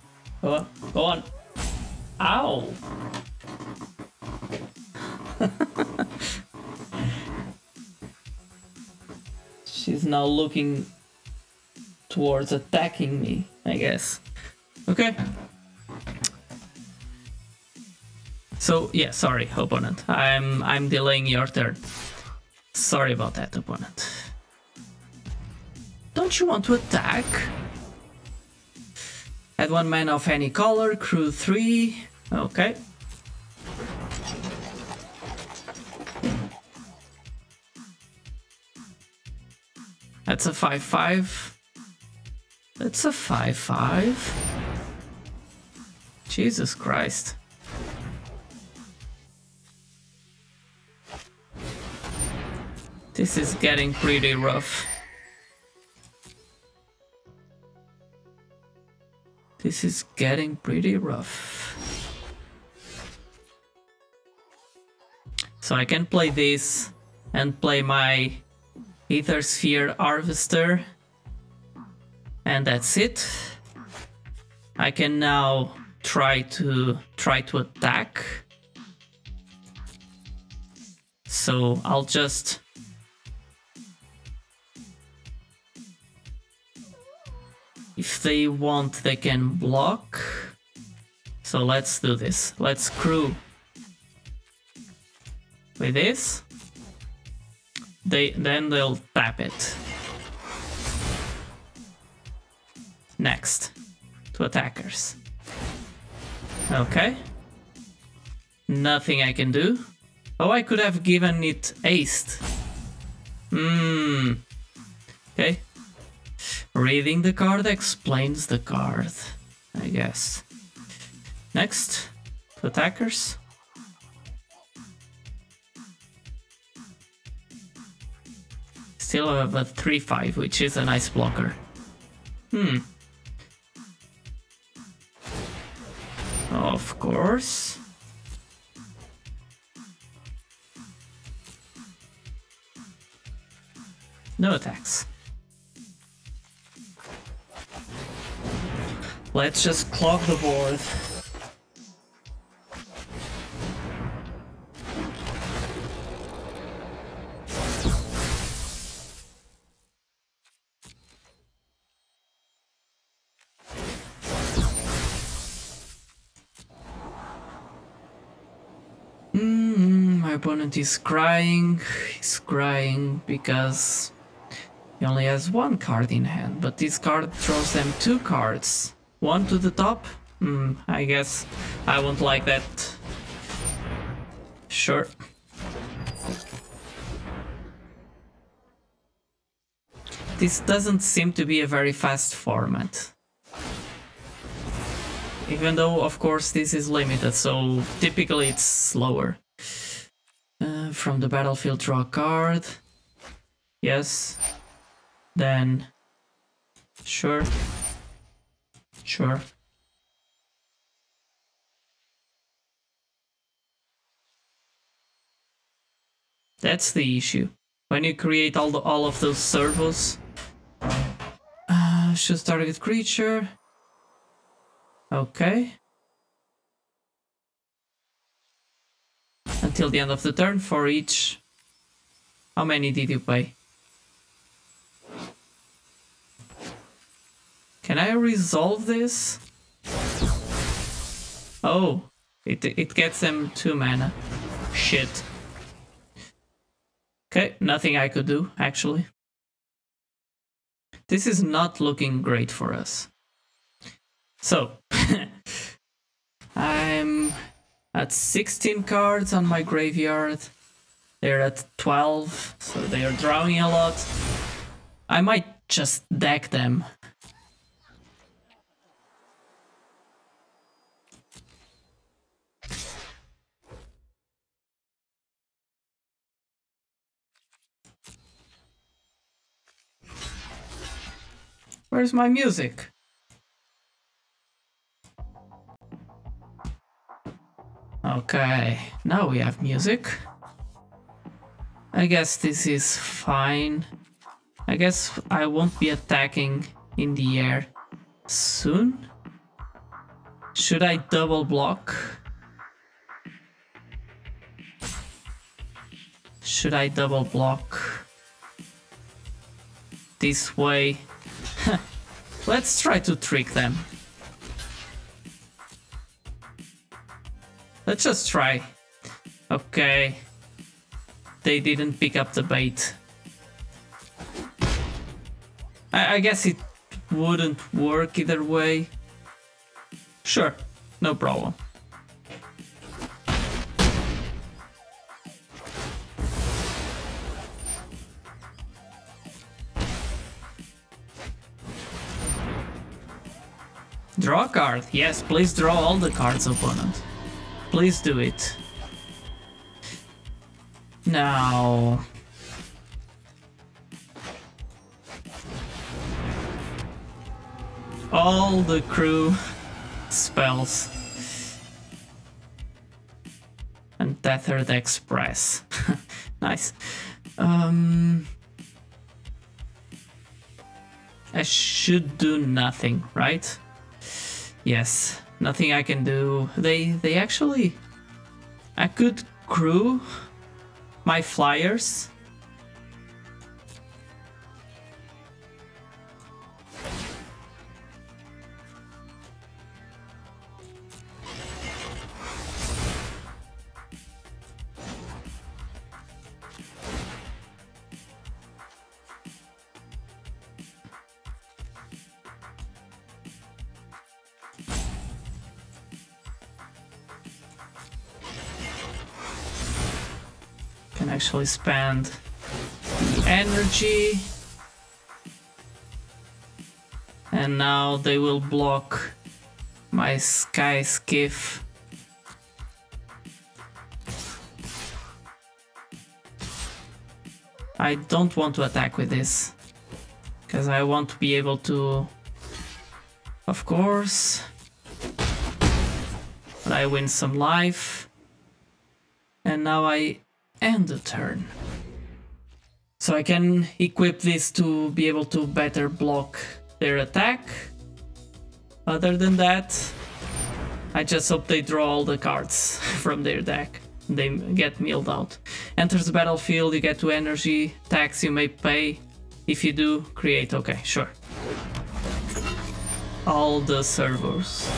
on, go on. Ow! She's now looking towards attacking me, I guess. Okay. So yeah, sorry, opponent. I'm delaying your turn. Sorry about that, opponent. Don't you want to attack? Add 1 mana of any color, crew 3. Okay. That's a 5/5. That's a 5/5. Jesus Christ. This is getting pretty rough. This is getting pretty rough. So I can play this and play my Ether Sphere Harvester. And that's it. I can now try to attack. So I'll just if they want, they can block. So let's do this. Let's crew with this. Then they'll tap it. Next to attackers. Okay. Nothing I can do. Oh, I could have given it aced. Okay. Reading the card explains the card, I guess. Next, to attackers. Still have a 3/5, which is a nice blocker. Of course. No attacks. Let's just clog the board. My opponent is crying. He's crying because he only has one card in hand, but this card throws them two cards. One to the top? I guess I won't like that. Sure. This doesn't seem to be a very fast format. Even though, of course, this is limited, so typically it's slower. From the battlefield, draw a card. Yes. Then... Sure. Sure. That's the issue. When you create all of those servos, choose target creature. Okay. Until the end of the turn for each. How many did you pay? Can I resolve this? Oh, it gets them 2 mana. Shit. Okay, nothing I could do, actually. This is not looking great for us. So, I'm at 16 cards on my graveyard. They're at 12, so they are drawing a lot. I might just deck them. Where's my music? Okay, now we have music. I guess this is fine. I guess I won't be attacking in the air soon. Should I double block? Should I double block this way? Let's try to trick them. Let's just try. Okay. They didn't pick up the bait. I guess it wouldn't work either way. Sure, no problem. Draw a card. Yes, please draw all the cards, opponent. Please do it. Now... all the crew spells. Untethered Express. Nice. I should do nothing, right? Yes, nothing I can do. They actually... I could crew my flyers. Can actually spend the energy. And now they will block my Sky Skiff. I don't want to attack with this, because I want to be able to, of course. But I win some life. And now I end the turn. So I can equip this to be able to better block their attack. Other than that, I just hope they draw all the cards from their deck. They get milled out. Enters the battlefield, you get 2 energy. Tax you may pay. If you do, create. Okay, sure. All the servos.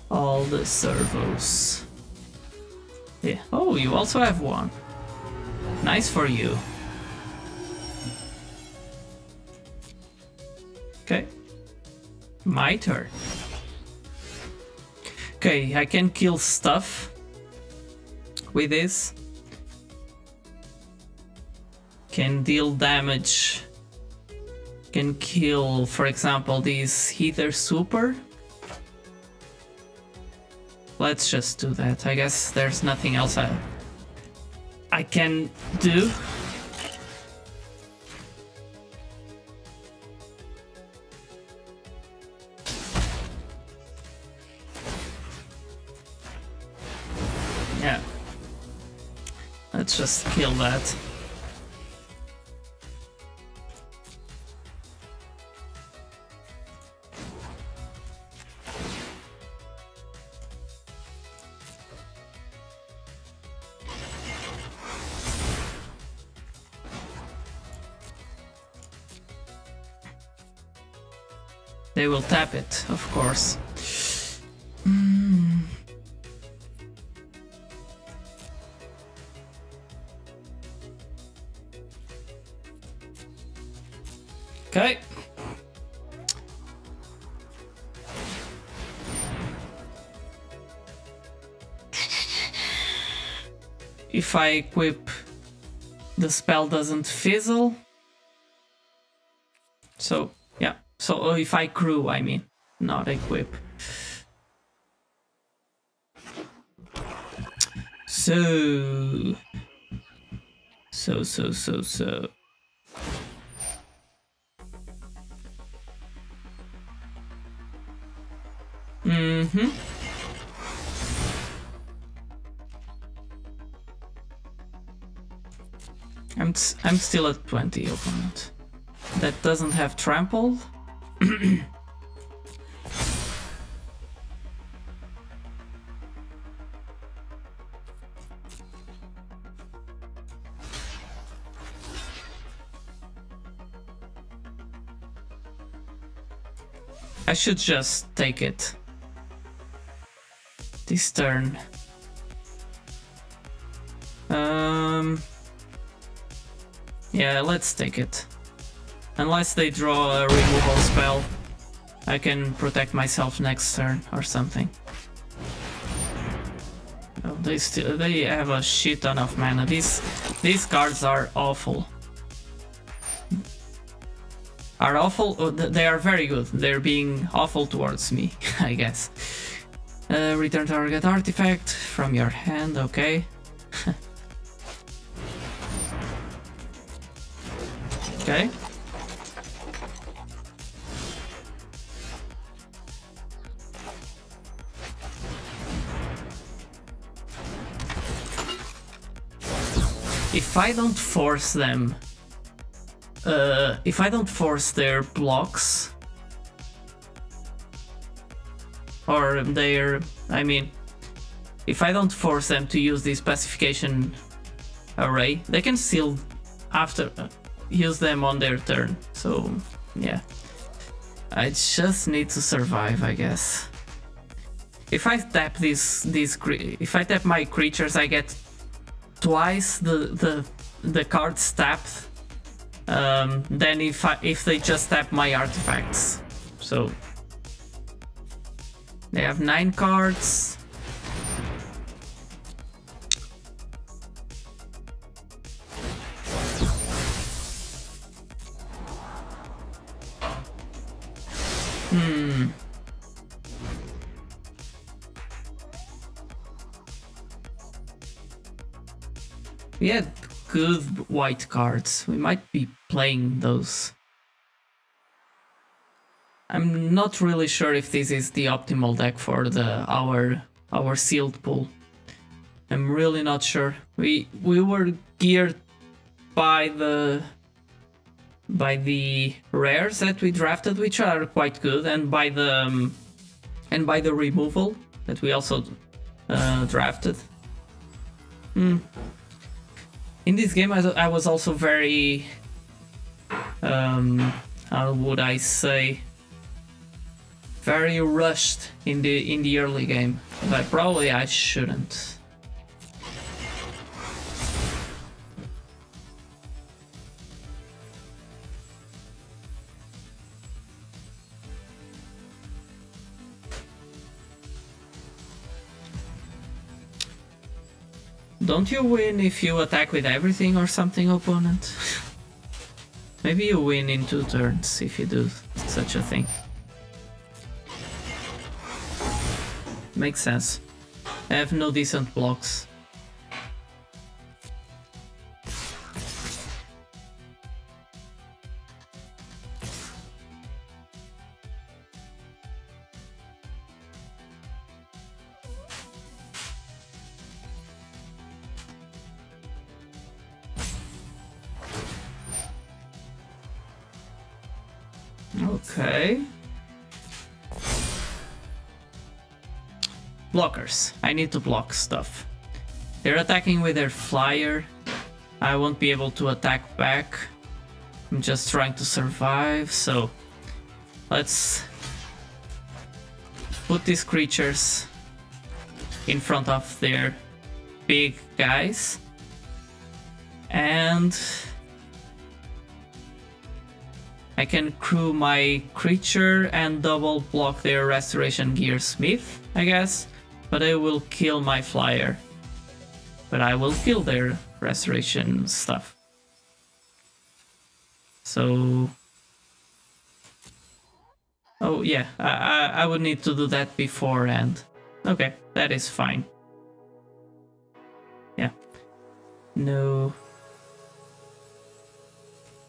All the servos. Yeah. Oh, you also have one. Nice for you. Okay. My turn. Okay, I can kill stuff with this. Can deal damage. Can kill, for example, these Heather Super. Let's just do that. I guess there's nothing else I can do. Yeah. Let's just kill that. They will tap it, of course. Okay. If I equip, the spell doesn't fizzle. So, yeah. So if I crew, I mean, not equip. So. I'm still at 20 opponent. That doesn't have trample. I should just take it this turn. Yeah, let's take it. Unless they draw a removal spell, I can protect myself next turn or something. Oh, they have a shit ton of mana. These cards are awful. Are awful? Oh, they are very good. They're being awful towards me, I guess. Return target artifact from your hand. Okay. Okay. If I don't force them, if I don't force their blocks, or their, I mean, if I don't force them to use this pacification array, they can still after use them on their turn. So yeah, I just need to survive, I guess. If I tap if I tap my creatures, I get twice the cards tapped than if they just tap my artifacts. So they have 9 cards. We had good white cards. We might be playing those. I'm not really sure if this is the optimal deck for our sealed pool. I'm really not sure. We were geared by the rares that we drafted, which are quite good, and by the removal that we also drafted. In this game, I was also very how would I say, very rushed in the early game, but probably I shouldn't. Don't you win if you attack with everything or something, opponent? Maybe you win in 2 turns if you do such a thing. Makes sense. I have no decent blocks. Okay. Blockers. I need to block stuff. They're attacking with their flyer. I won't be able to attack back. I'm just trying to survive, so let's put these creatures in front of their big guys. And I can crew my creature and double block their Restoration Gear Smith, I guess, but I will kill my flyer. But I will kill their restoration stuff. So... oh yeah, I would need to do that beforehand. Okay, that is fine. Yeah. No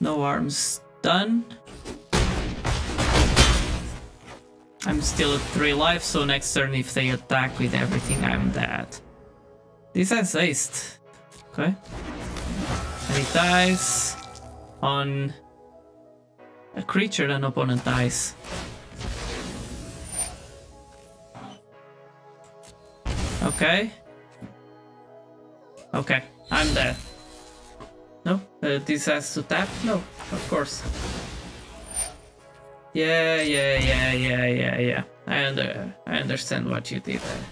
arms done. I'm still at 3 life, so next turn if they attack with everything, I'm dead. This has aced. Okay. And it dies on a creature an opponent dies. Okay. Okay, I'm dead. No? This has to tap? No, of course. Yeah. I understand what you did there.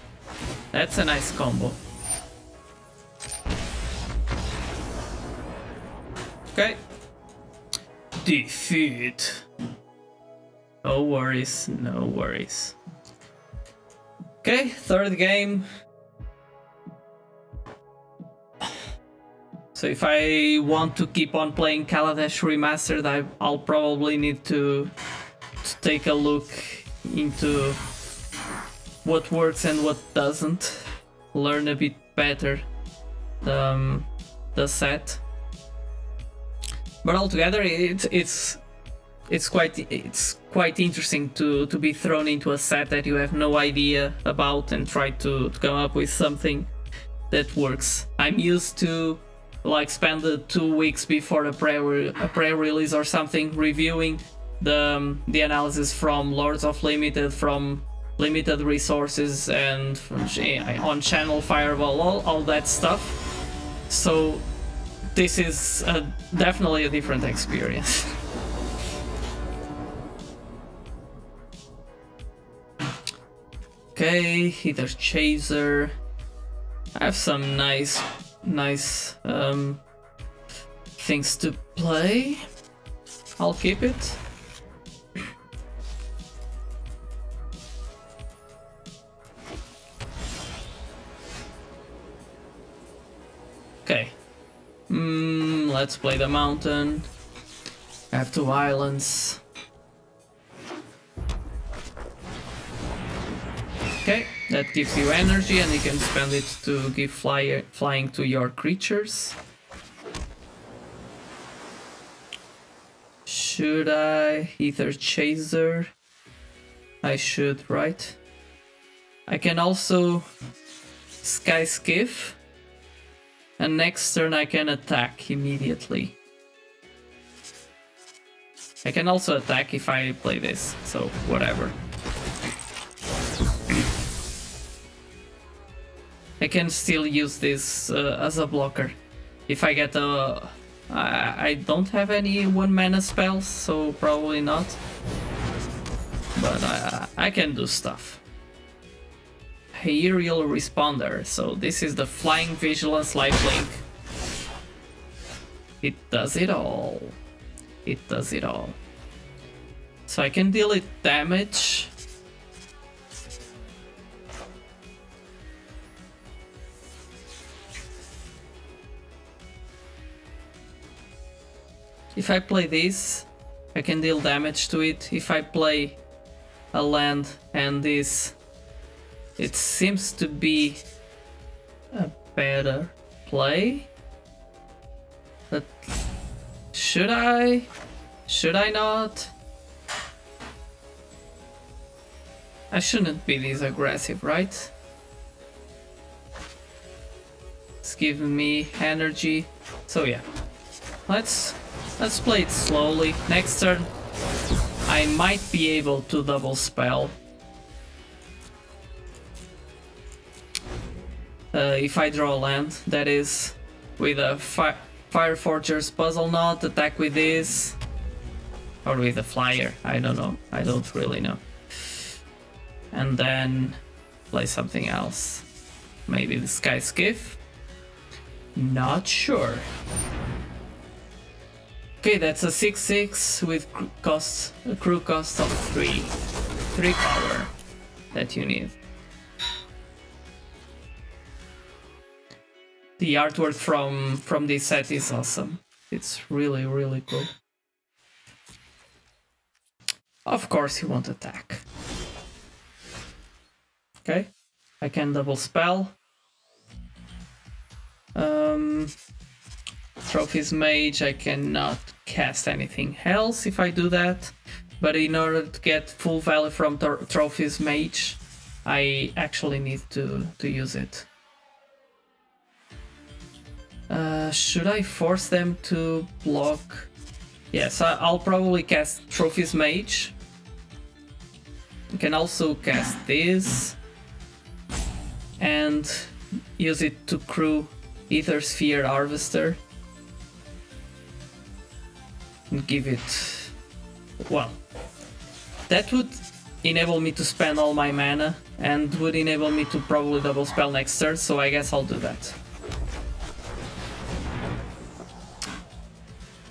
That's a nice combo. Okay. Defeat. No worries, no worries. Okay, third game. So if I want to keep on playing Kaladesh Remastered, I'll probably need to take a look into what works and what doesn't. Learn a bit better the set. But altogether, it's quite interesting to be thrown into a set that you have no idea about and try to come up with something that works. I'm used to like spend the 2 weeks before a pre-release or something reviewing the analysis from Lords of Limited, from limited resources, and on Channel Fireball, all that stuff. So this is definitely a different experience. Okay, Ether Chaser. I have some nice things to play. I'll keep it. Okay. Let's play the mountain. I have 2 islands. Okay, that gives you energy and you can spend it to give flying to your creatures. Should I? Ether Chaser. I should, right? I can also Sky Skiff, and next turn I can attack immediately. I can also attack if I play this, so whatever. I can still use this as a blocker. If I get a... I don't have any 1 mana spells, so probably not. But I can do stuff. Aerial Responder, so this is the Flying Vigilance Lifelink. It does it all. It does it all. So I can deal it damage. If I play this, I can deal damage to it. If I play a land and this, it seems to be a better play. But should I? Should I not? I shouldn't be this aggressive, right? It's giving me energy. So yeah, let's play it slowly. Next turn, I might be able to double spell. If I draw a land, that is, with a Fireforger's Puzzle Knot, attack with this, or with a flyer, I don't know, I don't really know. And then play something else. Maybe the Sky Skiff? Not sure. Okay, that's a 6/6 with crew cost of 3. 3 power that you need. The artwork from this set is awesome. It's really, really cool. Of course you won't attack. Okay, I can double spell. Trophies Mage, I cannot cast anything else if I do that. But in order to get full value from Trophies Mage, I actually need to use it. Should I force them to block? Yes, I'll probably cast Trophies Mage. I can also cast this and use it to crew Ether Sphere Harvester and give it... well, that would enable me to spend all my mana and would enable me to probably double spell next turn, so I guess I'll do that.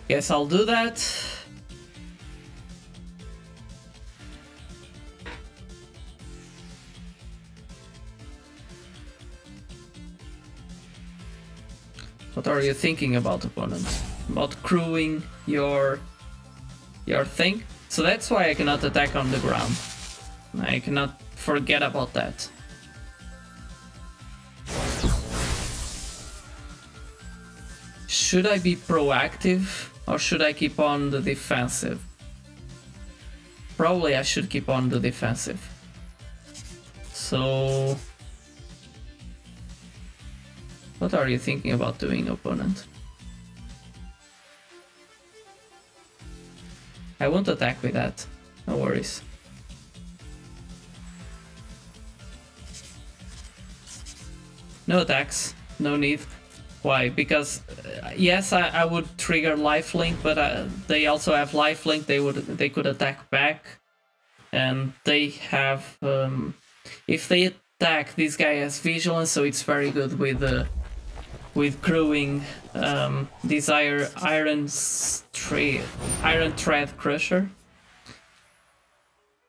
Guess I'll do that. What are you thinking about, opponent? About crewing your thing? So that's why I cannot attack on the ground. I cannot forget about that. Should I be proactive or should I keep on the defensive? Probably I should keep on the defensive. So... what are you thinking about doing, opponent? I won't attack with that, no worries. No attacks, no need. Why? Because yes, I would trigger lifelink, but they also have lifelink. They could attack back, and they have if they attack, this guy has vigilance, so it's very good with crewing this Iron Thread Crusher.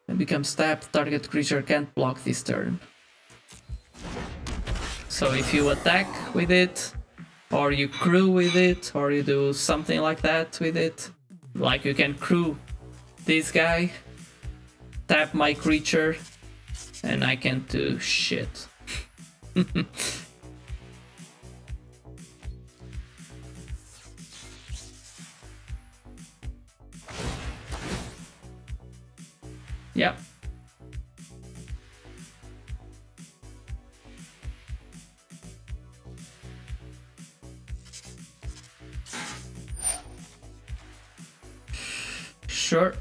It becomes tapped. Target creature can't block this turn. So if you attack with it, or you crew with it, or you do something like that with it, like you can crew this guy, tap my creature, and I can't do shit. Yep. Sure.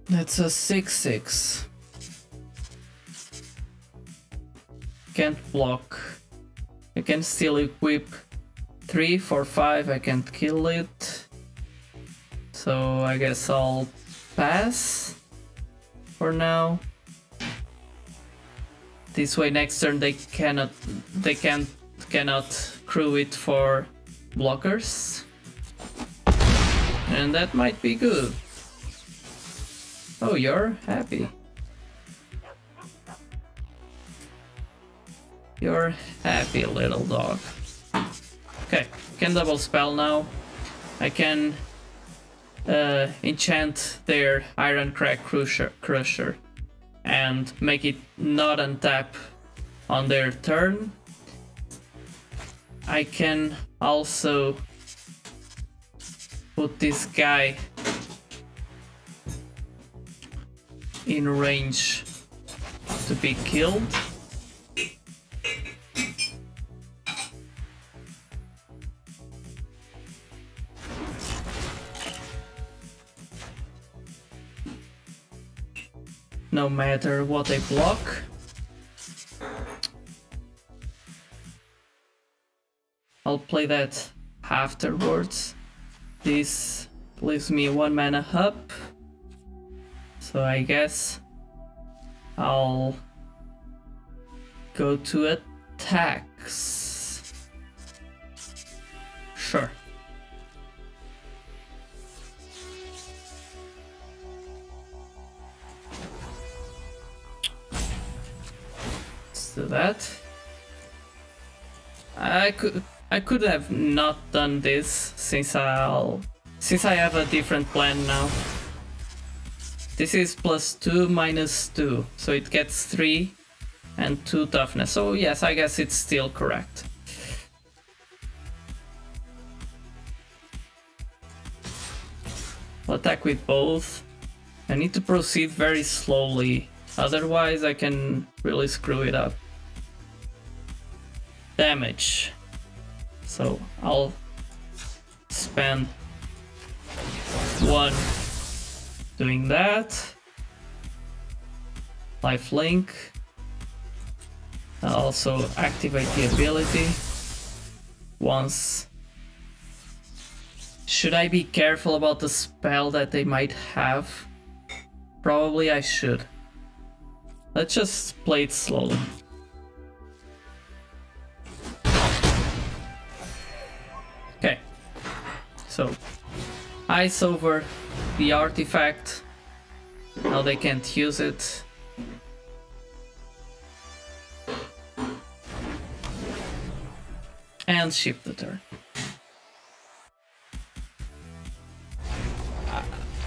That's a 6/6. Can't block. I can still equip 3 for 5. I can't kill it. So I guess I'll pass for now. This way next turn they cannot crew it for blockers. And that might be good. Oh, you're happy. You're happy, little dog. Okay, can double spell now. I can enchant their Iron Crack Crusher and make it not untap on their turn. I can also put this guy in range to be killed. No matter what they block. I'll play that afterwards. This leaves me 1 mana up. So I guess I'll go to attacks. Sure. Let's do that. I could have not done this since I have a different plan now. This is +2 -2, so it gets 3 and 2 toughness. So yes, I guess it's still correct. I'll attack with both. I need to proceed very slowly, otherwise I can really screw it up. Damage. So I'll spend 1 doing that. Lifelink. I'll also activate the ability once. Should I be careful about the spell that they might have? Probably I should. Let's just play it slowly. Okay, so ice over the artifact. Now they can't use it. And shift the turn.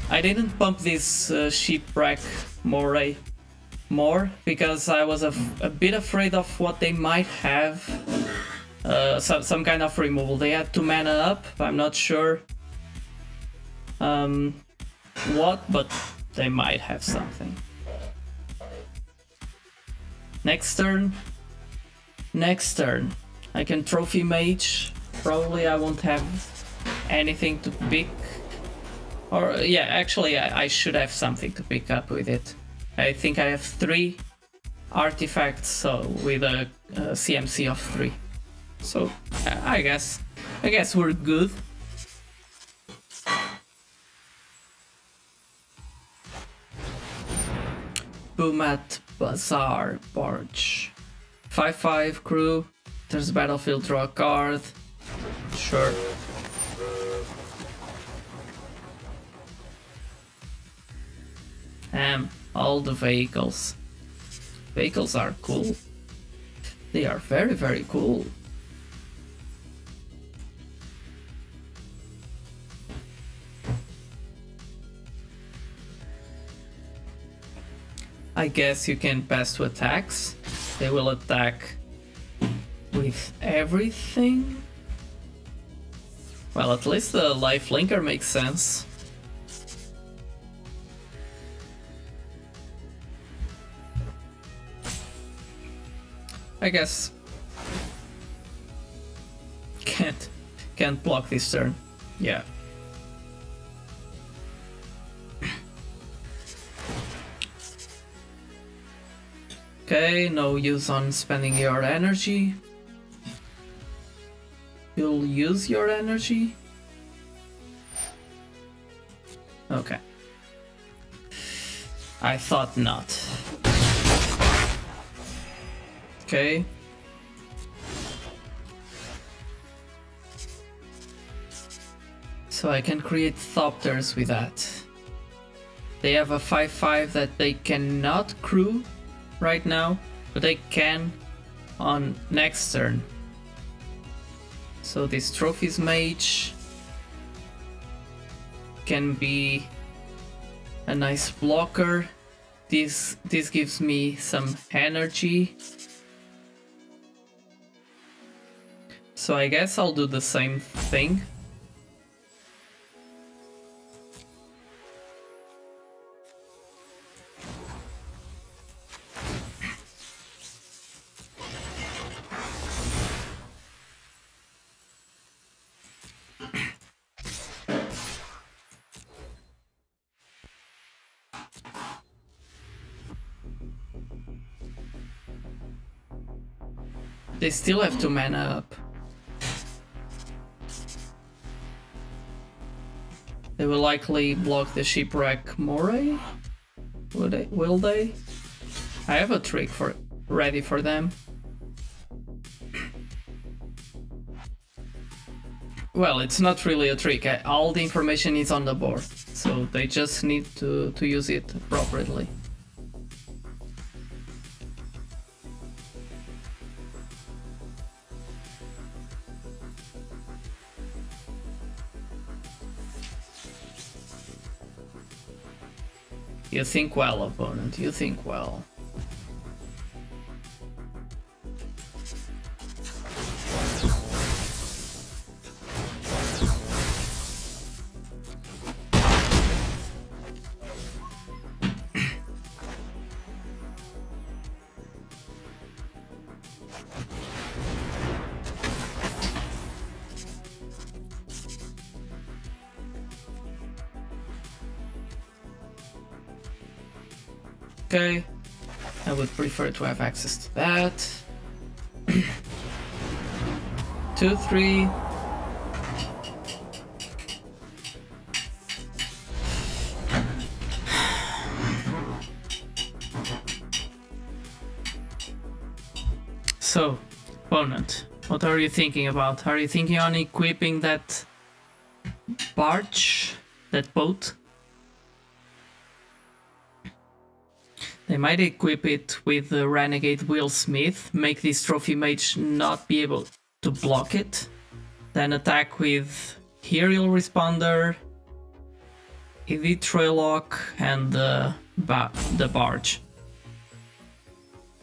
I didn't pump this shipwreck more because I was a bit afraid of what they might have. Some kind of removal. They had 2 mana up. I'm not sure what, but they might have something. Next turn. I can Trophy Mage. Probably I won't have anything to pick. Or yeah, actually I should have something to pick up with it. I think I have 3 artifacts, so with a CMC of 3. So I guess we're good. Boomat Bazaar Barge. 5/5 crew. There's battlefield, draw a card. Sure. All the vehicles. Vehicles are cool. They are very, very cool. I guess you can pass to attacks. They will attack with everything. Well, at least the life linker makes sense. I guess can't block this turn. Yeah. Okay, no use on spending your energy. You'll use your energy? Okay. I thought not. Okay. So I can create Thopters with that. They have a 5/5 that they cannot crew right now, but they can on next turn. So this Trophies Mage can be a nice blocker. This gives me some energy. So I guess I'll do the same thing. They still have 2 mana up. They will likely block the Shipwreck Moray. Will they? I have a trick ready for them. Well, it's not really a trick. All the information is on the board, so they just need to use it appropriately. You think well, opponent, you think well. Okay, I would prefer to have access to that. 2, 3. So, opponent, what are you thinking about? Are you thinking on equipping that barge, that boat? They might equip it with the Renegade Willsmith, make this Trophy Mage not be able to block it, then attack with Aerial Responder, Elite Trailock, and the barge.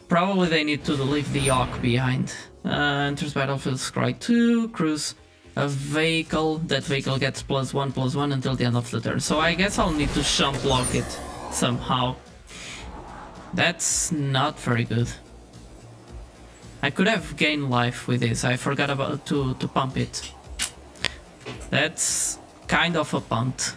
Probably they need to leave the Yacht behind. Enters battlefield, scry 2, cruise a vehicle. That vehicle gets +1/+1 until the end of the turn. So I guess I'll need to Shump block it somehow. That's not very good. I could have gained life with this. I forgot about to pump it. That's kind of a punt.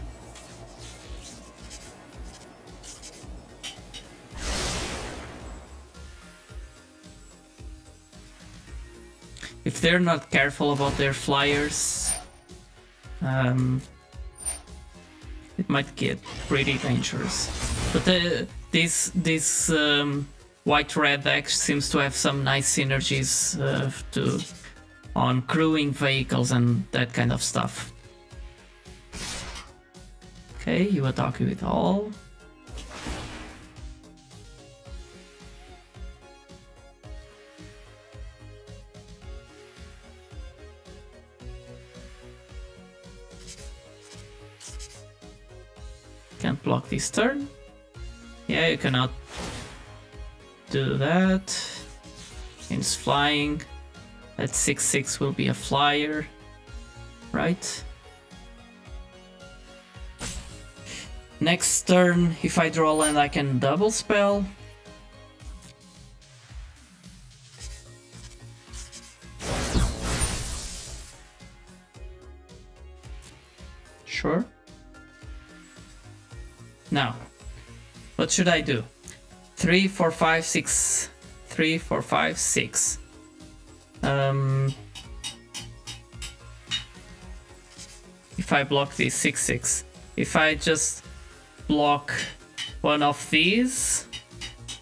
If they're not careful about their flyers, it might get pretty dangerous. But this white-red deck seems to have some nice synergies on crewing vehicles and that kind of stuff. Okay, you attack with all. Can't block this turn. Yeah, you cannot do that. It's flying. That 6/6 will be a flyer, right? Next turn, if I draw land, I can double spell. Sure. Now, what should I do? 3, 4, 5, 6. 3, 4, 5, 6. If I block these, 6, 6. If I just block one of these,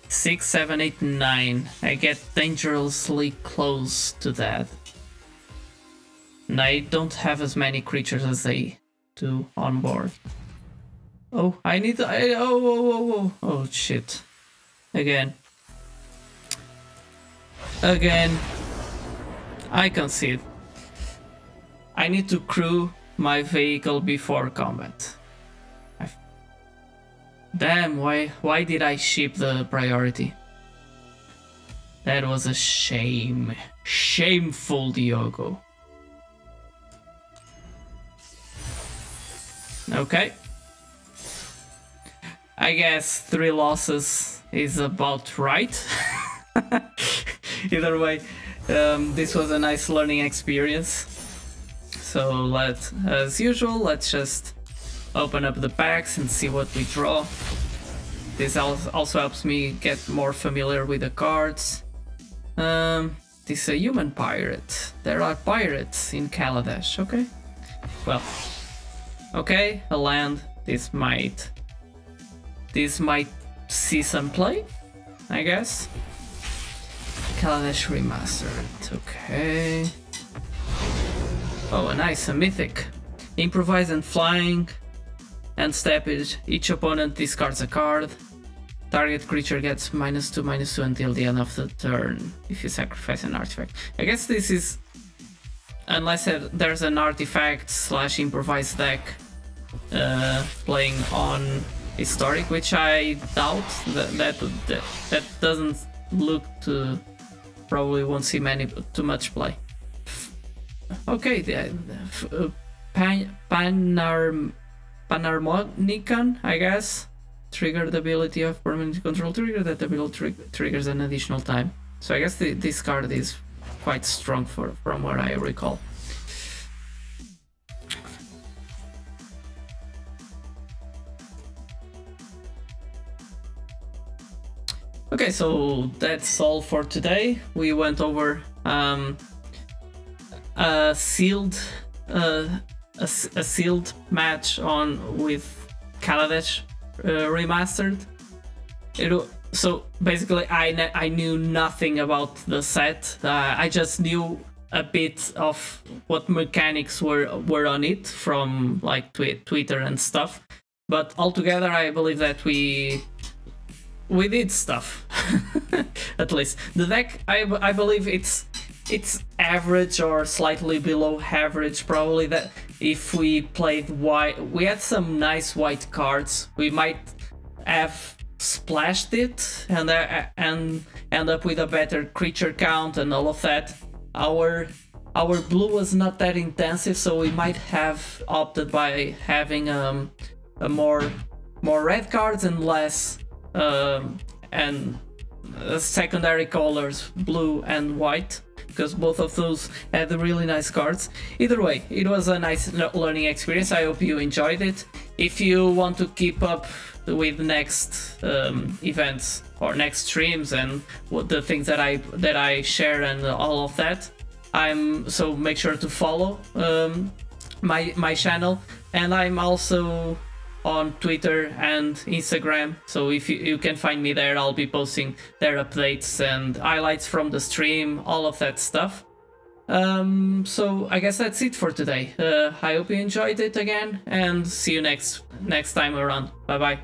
6, 7, 8, 9. I get dangerously close to that. And I don't have as many creatures as they do on board. Oh, I need to... Oh, shit. Again. I concede. I need to crew my vehicle before combat. Damn, why did I ship the priority? That was a shame. Shameful, Diogo. Okay. I guess 3 losses is about right. Either way, this was a nice learning experience. So as usual, let's just open up the packs and see what we draw. This also helps me get more familiar with the cards. This is a human pirate. There are pirates in Kaladesh, okay? Well, okay, a land. This might see some play, I guess. Kaladesh Remastered, okay. Oh, a nice, a mythic. Improvise and flying. And step it. Each opponent discards a card. Target creature gets -2/-2 until the end of the turn if you sacrifice an artifact. I guess this is, unless there's an artifact / improvise deck playing on historic, which I doubt. That doesn't look to, probably won't see too much play. Okay, the Panharmonicon, I guess. Trigger the ability of permanent control trigger. That ability triggers an additional time. So I guess this card is quite strong from what I recall. Okay, so that's all for today. We went over a sealed match with Kaladesh Remastered. So basically, I knew nothing about the set. I just knew a bit of what mechanics were on it from like Twitter and stuff. But altogether, I believe that we did stuff. At least the deck, I believe it's average or slightly below average. Probably that if we played white, we had some nice white cards, we might have splashed it and end up with a better creature count and all of that. Our blue was not that intensive, so we might have opted by having a more red cards and less and secondary colors, blue and white, because both of those had really nice cards. Either way, it was a nice learning experience. I hope you enjoyed it. If you want to keep up with next events or next streams and what the things that I share and all of that, so make sure to follow my channel, and I'm also on Twitter and Instagram, so if you can find me there, I'll be posting their updates and highlights from the stream, all of that stuff. So I guess that's it for today. I hope you enjoyed it again, and see you next time around. Bye bye.